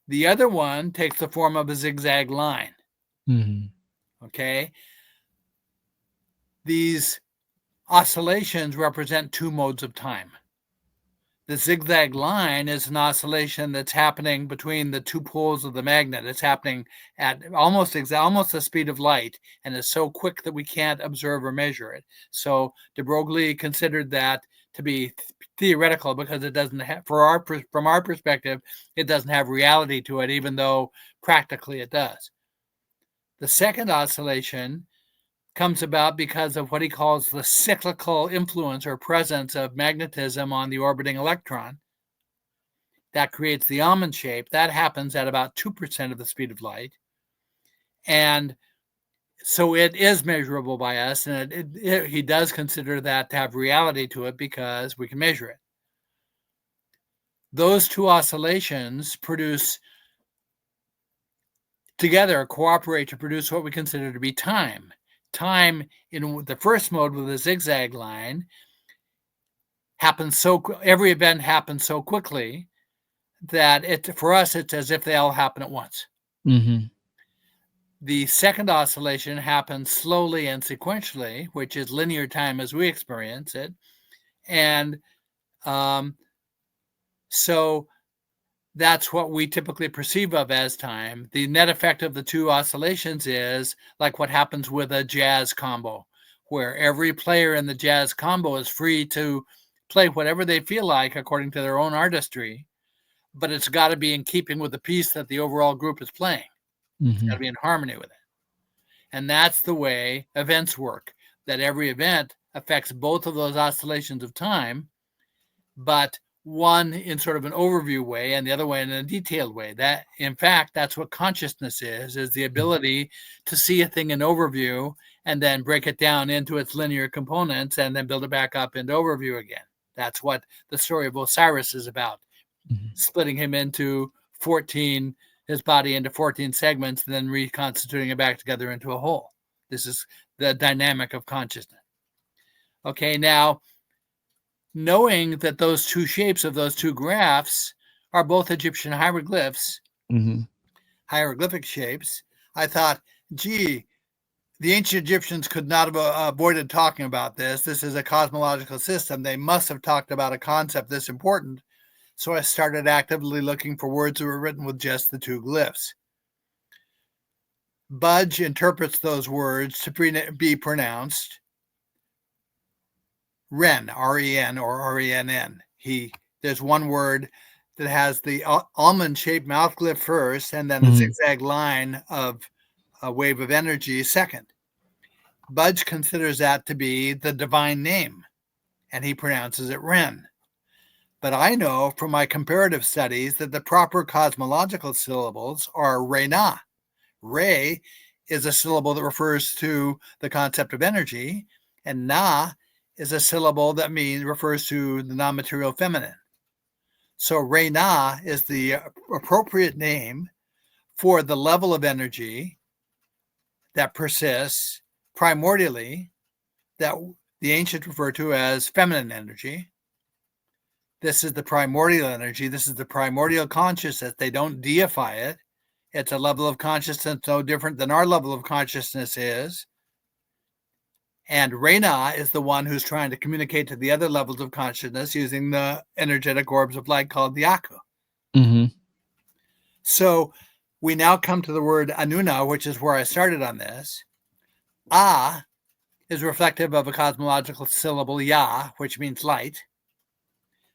The other one takes the form of a zigzag line. Okay. These oscillations represent two modes of time. The zigzag line is an oscillation that's happening between the two poles of the magnet. It's happening at almost the speed of light, and is so quick that we can't observe or measure it. So de Broglie considered that to be theoretical because it doesn't have, from our perspective, it doesn't have reality to it, even though practically it does. The second oscillation comes about because of what he calls the cyclical influence or presence of magnetism on the orbiting electron. That creates the almond shape. That happens at about 2% of the speed of light. And so it is measurable by us, and he does consider that to have reality to it because we can measure it. Those two oscillations cooperate to produce what we consider to be time. Time in the first mode with the zigzag line every event happens so quickly that for us, it's as if they all happen at once. The second oscillation happens slowly and sequentially, which is linear time as we experience it. And so that's what we typically perceive of as time. The net effect of the two oscillations is like what happens with a jazz combo, where every player in the jazz combo is free to play whatever they feel like according to their own artistry, but it's got to be in keeping with the piece that the overall group is playing. It's got to be in harmony with it. And that's the way events work, that every event affects both of those oscillations of time, but one in sort of an overview way and the other way in a detailed way. That, in fact, that's what consciousness is the ability to see a thing in overview and then break it down into its linear components and then build it back up into overview again. That's what the story of Osiris is about, splitting him into 14, his body into 14 segments, and then reconstituting it back together into a whole. This is the dynamic of consciousness. Okay, now, knowing that those two shapes of those two graphs are both Egyptian hieroglyphs, hieroglyphic shapes, I thought, gee, the ancient Egyptians could not have avoided talking about this. This is a cosmological system. They must have talked about a concept this important. So I started actively looking for words that were written with just the two glyphs. Budge interprets those words to be pronounced Ren, R-E-N or R-E-N-N. There's one word that has the almond-shaped mouth glyph first, and then a zigzag line of a wave of energy second. Budge considers that to be the divine name, and he pronounces it Ren. But I know from my comparative studies that the proper cosmological syllables are Re-Na. Re is a syllable that refers to the concept of energy, and Na is a syllable that refers to the non-material feminine. So Re-Na is the appropriate name for the level of energy that persists primordially, that the ancients refer to as feminine energy. This is the primordial energy. This is the primordial consciousness. They don't deify it. It's a level of consciousness no different than our level of consciousness is. And Re-Na is the one who's trying to communicate to the other levels of consciousness using the energetic orbs of light called the Aku. So we now come to the word Anuna, which is where I started on this. A is reflective of a cosmological syllable, Ya, which means light.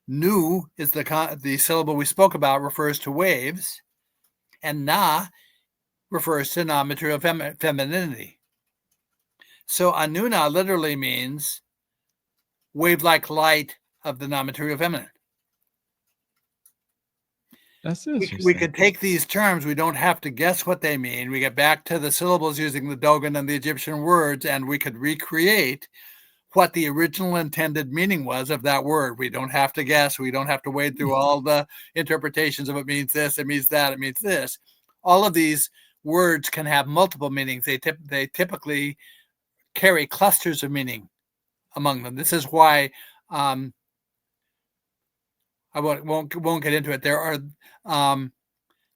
Nu is the syllable we spoke about, refers to waves. And Na refers to non-material femininity. So Anuna literally means wave-like light of the non-material feminine. That's interesting. We could take these terms. We don't have to guess what they mean. We get back to the syllables using the Dogon and the Egyptian words, and we could recreate what the original intended meaning was of that word. We don't have to guess. We don't have to wade through all the interpretations of it means this, it means that, it means this. All of these words can have multiple meanings. They typically carry clusters of meaning among them. This is why I won't get into it. There are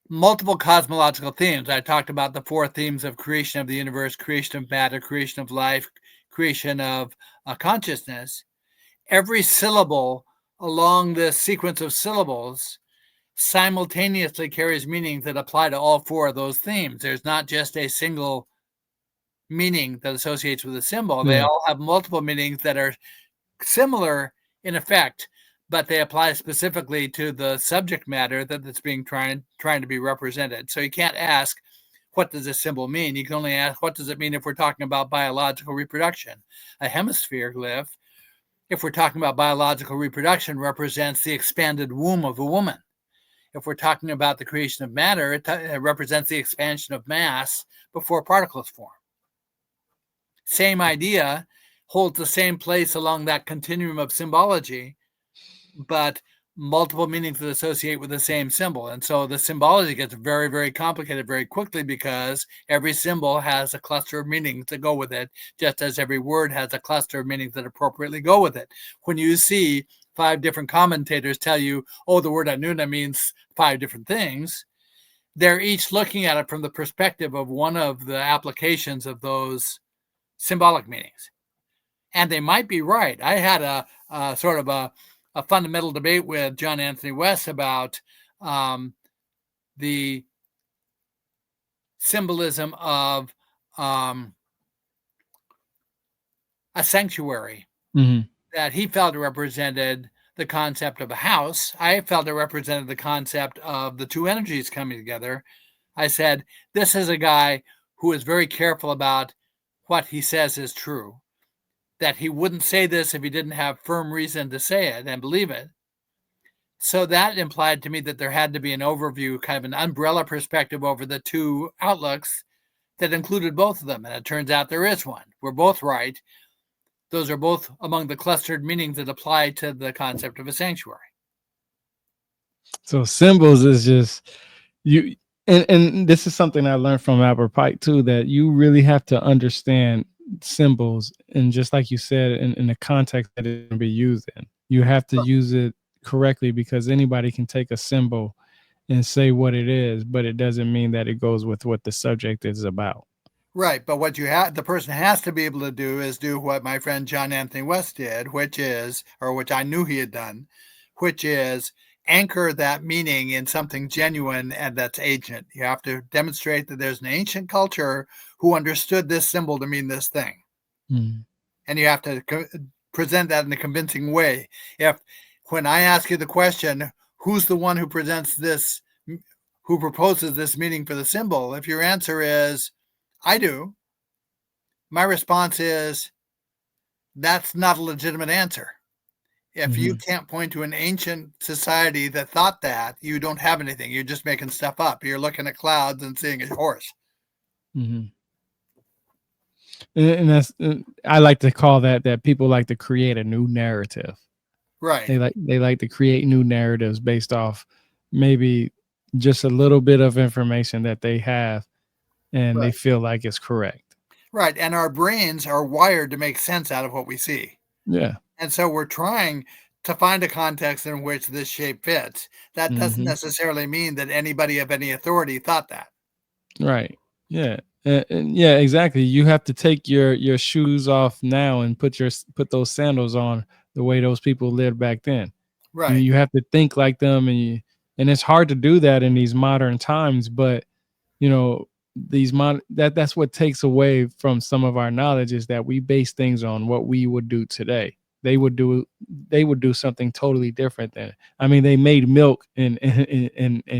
multiple cosmological themes. I talked about the 4 themes of creation of the universe, creation of matter, creation of life, creation of consciousness. Every syllable along this sequence of syllables simultaneously carries meanings that apply to all 4 of those themes. There's not just a single meaning that associates with a symbol. They all have multiple meanings that are similar in effect, but they apply specifically to the subject matter that's being trying to be represented. So you can't ask, what does this symbol mean? You can only ask, what does it mean if we're talking about biological reproduction? A hemisphere glyph, if we're talking about biological reproduction, represents the expanded womb of a woman. If we're talking about the creation of matter, it represents the expansion of mass before particles form. Same idea, holds the same place along that continuum of symbology, but multiple meanings that associate with the same symbol. And so the symbology gets very, very complicated very quickly because every symbol has a cluster of meanings that go with it, just as every word has a cluster of meanings that appropriately go with it. When you see 5 different commentators tell you, oh, the word Anuna means 5 different things, they're each looking at it from the perspective of one of the applications of those symbolic meanings. And they might be right. I had a sort of a fundamental debate with John Anthony West about the symbolism of a sanctuary. that he felt represented the concept of a house. I felt it represented the concept of the two energies coming together. I said, this is a guy who is very careful about what he says is true, that he wouldn't say this if he didn't have firm reason to say it and believe it. So that implied to me that there had to be an overview, kind of an umbrella perspective over the two outlooks that included both of them. And it turns out there is one. We're both right. Those are both among the clustered meanings that apply to the concept of a sanctuary. So symbols is just you, and this is something I learned from Albert Pike too, that you really have to understand symbols, and just like you said, in the context that it can be used in. You have to use it correctly, because anybody can take a symbol and say what it is, but it doesn't mean that it goes with what the subject is about. Right, but what the person has to be able to do is do what my friend John Anthony West did, which I knew he had done, which is anchor that meaning in something genuine and that's ancient. You have to demonstrate that there's an ancient culture who understood this symbol to mean this thing. Mm. And you have to present that in a convincing way. When I ask you the question, who's the one who proposes this meaning for the symbol? If your answer is, I do, my response is, that's not a legitimate answer. If you can't point to an ancient society that thought that, you don't have anything. You're just making stuff up. You're looking at clouds and seeing a horse. Mm-hmm. And that's, I like to call that people like to create a new narrative. Right. They like to create new narratives based off maybe just a little bit of information that they have, and Right. they feel like it's correct. Right. And our brains are wired to make sense out of what we see. Yeah. And so we're trying to find a context in which this shape fits. That doesn't necessarily mean that anybody of any authority thought that. Right. Yeah. Yeah, exactly. You have to take your shoes off now and put those sandals on the way those people lived back then. Right. You have to think like them, and it's hard to do that in these modern times, but you know, that's what takes away from some of our knowledge, is that we base things on what we would do today. They would do something totally different than. I mean, they made milk and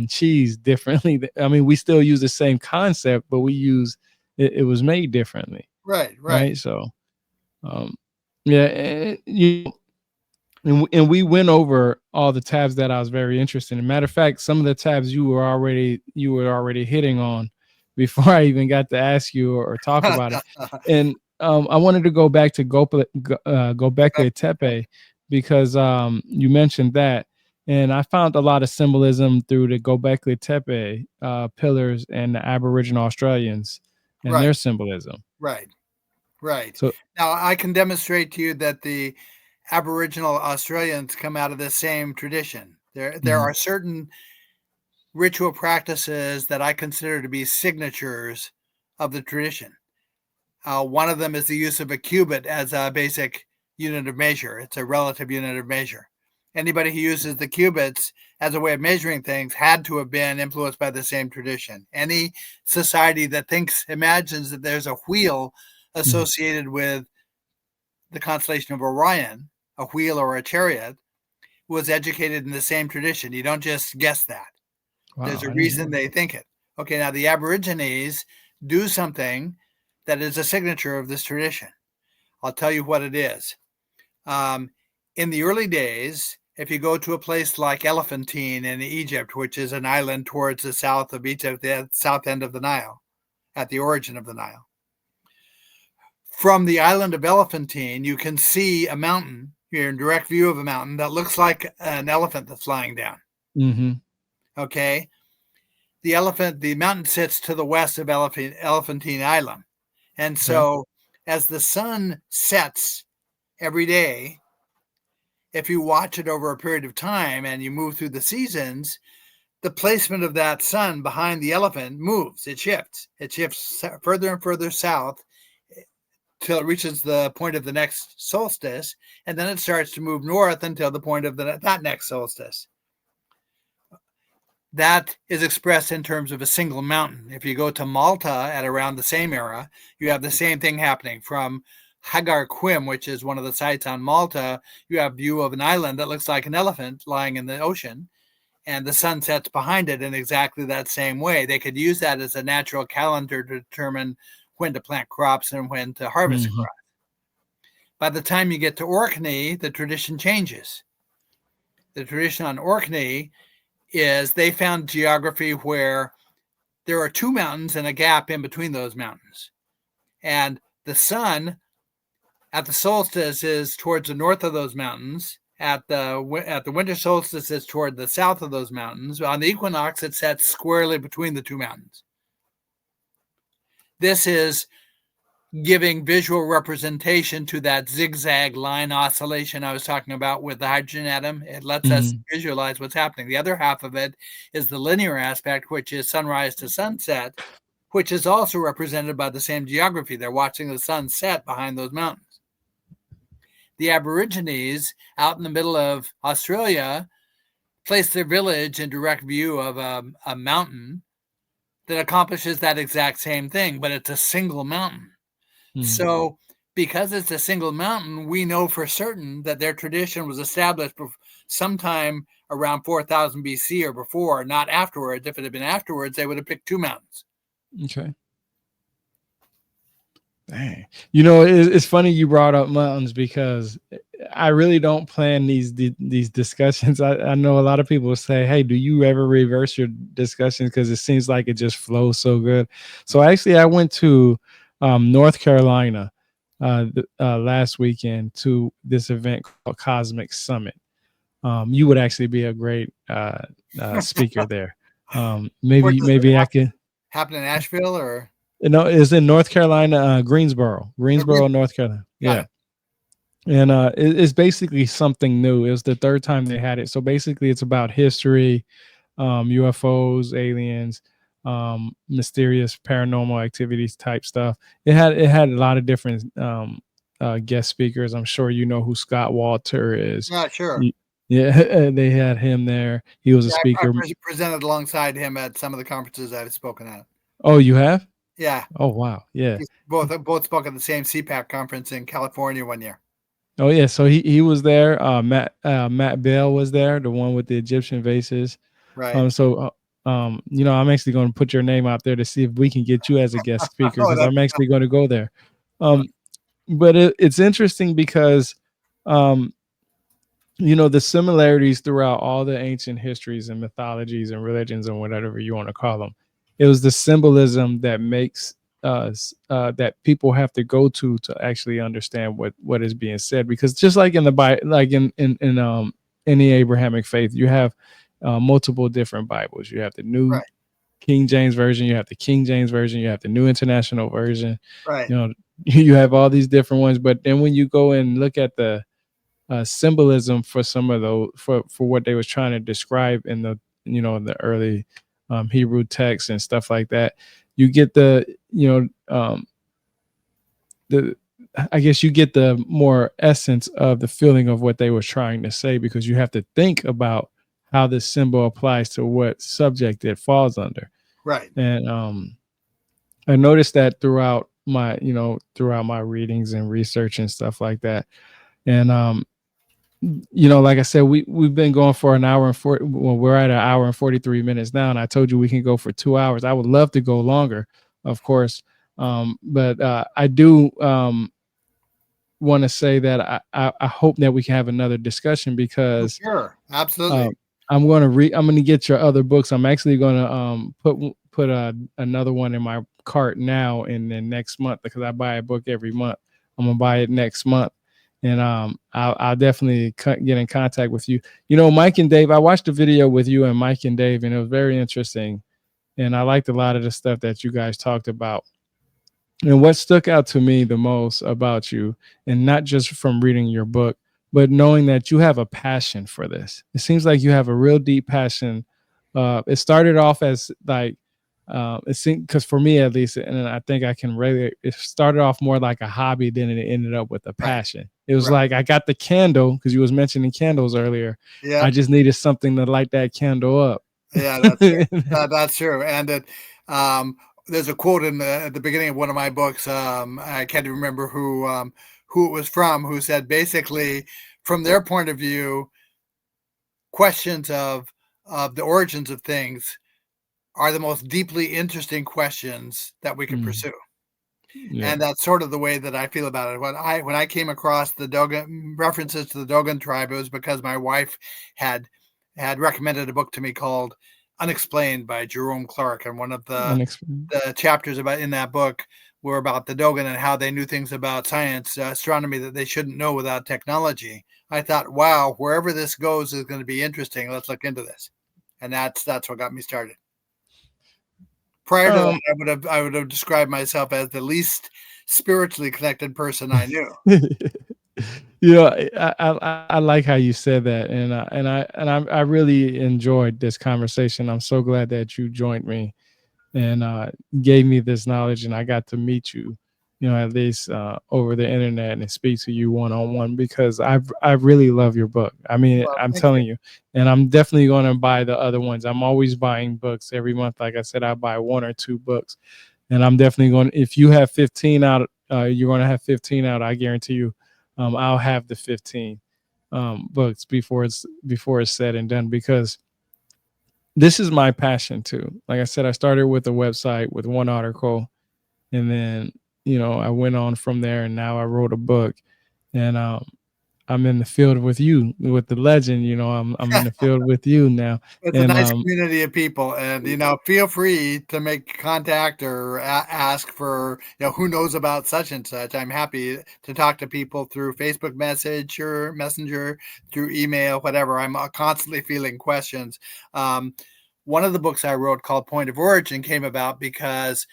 cheese differently. I mean, we still use the same concept, but it was made differently. Right. So, yeah, and we went over all the tabs that I was very interested in. Matter of fact, some of the tabs you were already hitting on before I even got to ask you or talk about it. And I wanted to go back to Gobekli Tepe, because you mentioned that, and I found a lot of symbolism through the Gobekli Tepe pillars and the Aboriginal Australians and their symbolism. Right. So Now I can demonstrate to you that the Aboriginal Australians come out of the same tradition. There are certain ritual practices that I consider to be signatures of the tradition. One of them is the use of a cubit as a basic unit of measure. It's a relative unit of measure. Anybody who uses the cubits as a way of measuring things had to have been influenced by the same tradition. Any society that imagines that there's a wheel associated with the constellation of Orion, a wheel or a chariot, was educated in the same tradition. You don't just guess that. Wow, there's a reason they think it. Okay, now the Aborigines do something that is a signature of this tradition. I'll tell you what it is. In the early days, if you go to a place like Elephantine in Egypt, which is an island towards the south of Egypt, the south end of the Nile, at the origin of the Nile, from the island of Elephantine, you can see a mountain. You're in direct view of a mountain that looks like an elephant that's flying down. Okay. The mountain sits to the west of Elephantine Island. And so as the sun sets every day, if you watch it over a period of time and you move through the seasons, the placement of that sun behind the elephant moves. It shifts. It shifts further and further south till it reaches the point of the next solstice, and then it starts to move north until the point of that next solstice. That is expressed in terms of a single mountain. If you go to Malta at around the same era, you have the same thing happening from Hagar Quim, which is one of the sites on Malta, you have view of an island that looks like an elephant lying in the ocean, and the sun sets behind it in exactly that same way. They could use that as a natural calendar to determine when to plant crops and when to harvest Mm-hmm. crops. By the time you get to Orkney, the tradition changes. The tradition on Orkney is they found geography where there are two mountains and a gap in between those mountains. And the sun at the solstice is towards the north of those mountains. At the winter solstice, it's toward the south of those mountains. On the equinox, it sets squarely between the two mountains. This is giving visual representation to that zigzag line oscillation I was talking about with the hydrogen atom. It lets us visualize what's happening. The other half of it is the linear aspect, which is sunrise to sunset, which is also represented by the same geography. They're watching the sun set behind those mountains. The Aborigines out in the middle of Australia place their village in direct view of a mountain that accomplishes that exact same thing, but it's a single mountain. So because it's a single mountain, we know for certain that their tradition was established sometime around 4000 BC or before, not afterwards. If it had been afterwards, they would have picked two mountains. Okay. Dang. You know, it's funny you brought up mountains because I really don't plan these discussions. I know a lot of people say, hey, do you ever reverse your discussions? Because it seems like it just flows so good. So actually, I went to North Carolina last weekend to this event called Cosmic Summit. You would actually be a great speaker there. Maybe I can happen in Asheville or it's in North Carolina, Greensboro, North Carolina. Yeah. And it's basically something new. It was the third time they had it. So basically it's about history, UFOs, aliens, mysterious paranormal activities type stuff. It had a lot of different guest speakers. I'm sure you know who Scott Walter is. Yeah, sure. Yeah, they had him there. He was a speaker. I presented alongside him at some of the conferences I've spoken at. Oh, you have? Yeah. Oh, wow. Yeah. Both spoke at the same CPAC conference in California one year. Oh yeah, so he was there. Matt Bell was there, the one with the Egyptian vases. Right. You know, I'm actually going to put your name out there to see if we can get you as a guest speaker because I'm actually going to go there. But it's interesting because, you know, the similarities throughout all the ancient histories and mythologies and religions and whatever you want to call them. It was the symbolism that makes that people have to go to actually understand what is being said, because just like in the Bible, like in any Abrahamic faith, you have multiple different Bibles. You have the New King James Version, you have the King James Version, you have the New International Version. Right. You know, you have all these different ones, but then when you go and look at the symbolism for some of those for what they was trying to describe in the in the early Hebrew texts and stuff like that, you get the I guess you get the more essence of the feeling of what they were trying to say, because you have to think about how this symbol applies to what subject it falls under. Right. And I noticed that throughout my readings and research and stuff like that. And like I said, we've been going for an hour and 40. Well, we're at an hour and 43 minutes now, and I told you we can go for 2 hours. I would love to go longer, of course, but I do want to say that I hope that we can have another discussion, because sure, absolutely. I'm going to get your other books. I'm actually going to put another one in my cart now, and then next month, because I buy a book every month, I'm gonna buy it next month. And I'll definitely get in contact with you. You know, Mike and Dave, I watched a video with you and Mike and Dave, and it was very interesting. And I liked a lot of the stuff that you guys talked about. And what stuck out to me the most about you, and not just from reading your book, but knowing that you have a passion for this. It seems like you have a real deep passion. It started off as like, it seemed, because for me at least, and I think I can relate, it started off more like a hobby, then it ended up with a passion. It was like, I got the candle, because you was mentioning candles earlier. Yeah. I just needed something to light that candle up. Yeah, that's true. That's true. And there's a quote in at the beginning of one of my books. I can't remember who it was from, who said basically, from their point of view, questions of the origins of things are the most deeply interesting questions that we can Mm, pursue. yeah. And that's sort of the way that I feel about it. When I came across the Dogon references to the Dogon tribe, it was because my wife had had recommended a book to me called Unexplained by Jerome Clark, and one of Unexplained. the chapters about in that book were about the Dogon and how they knew things about science, astronomy that they shouldn't know without technology. I thought, wow, wherever this goes is going to be interesting. Let's look into this, and that's what got me started. Prior to that, Um, I would have described myself as the least spiritually connected person I knew. you know, I like how you said that, and I really enjoyed this conversation. I'm so glad that you joined me and gave me this knowledge, and I got to meet you, at least over the internet and speak to you one on one because I really love your book. I mean, Well, I'm thank you. telling you, and I'm definitely going to buy the other ones. I'm always buying books every month. Like I said, I buy one or two books, and I'm definitely going. If you have 15 out, you're going to have 15 out. I guarantee you. I'll have the 15 books before it's said and done because this is my passion too. Like I said, I started with a website with one article, and then I went on from there, and now I wrote a book, and I'm in the field with you, with the legend. I'm in the field with you now, It's a and nice community of people, and feel free to make contact or ask for who knows about such and such. I'm happy to talk to people through Facebook message or messenger, through email, whatever. I'm constantly feeling questions. Um, One of the books I wrote called Point of Origin came about because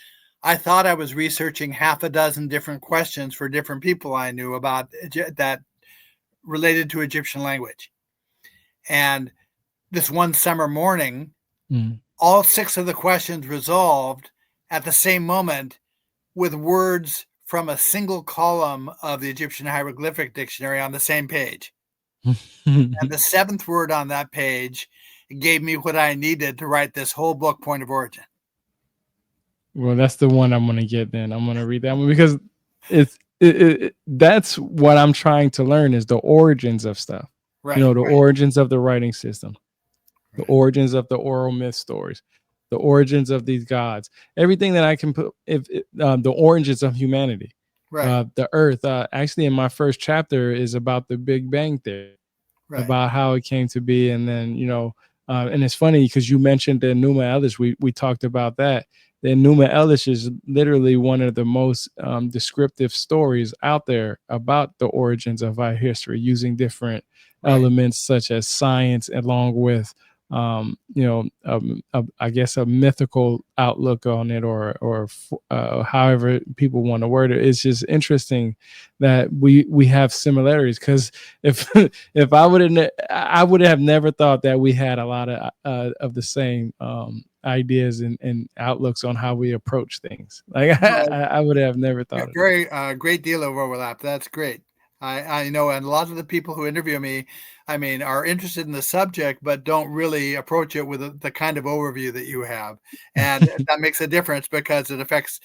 I thought I was researching half a dozen different questions for different people I knew about that related to Egyptian language. And this one summer morning, mm, all six of the questions resolved at the same moment with words from a single column of the Egyptian hieroglyphic dictionary on the same page. And the seventh word on that page gave me what I needed to write this whole book, Point of Origin. well, that's the one I'm gonna get. Then I'm gonna read that one because that's what I'm trying to learn is the origins of stuff. Right, The origins of the writing system, the right, origins of the oral myth stories, the origins of these gods, everything that I can put, the origins of humanity, right, the earth. Actually, in my first chapter is about the Big Bang Theory, right, about how it came to be, and then and it's funny because you mentioned the Enuma Elish. We talked about that. The Enuma Elish is literally one of the most descriptive stories out there about the origins of our history, using different right, elements such as science, along with I guess a mythical outlook on it, or however people want to word it. It's just interesting that we have similarities because if if I would have never thought that we had a lot of the same ideas and outlooks on how we approach things. Like right. I would have never thought of that. Very great deal of overlap. That's great. I know, and a lot of the people who interview me, I mean, are interested in the subject, but don't really approach it with the kind of overview that you have, and that makes a difference because it affects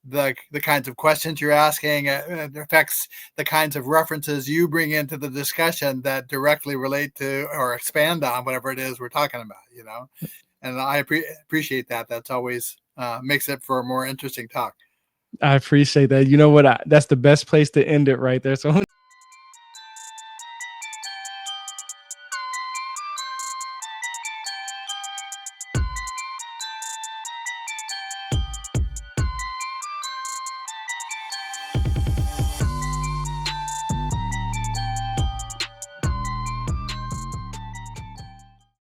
the kinds of questions you're asking. It affects the kinds of references you bring into the discussion that directly relate to or expand on whatever it is we're talking about. And I appreciate that. That's always makes it for a more interesting talk. I appreciate that. You know what? That's the best place to end it right there. So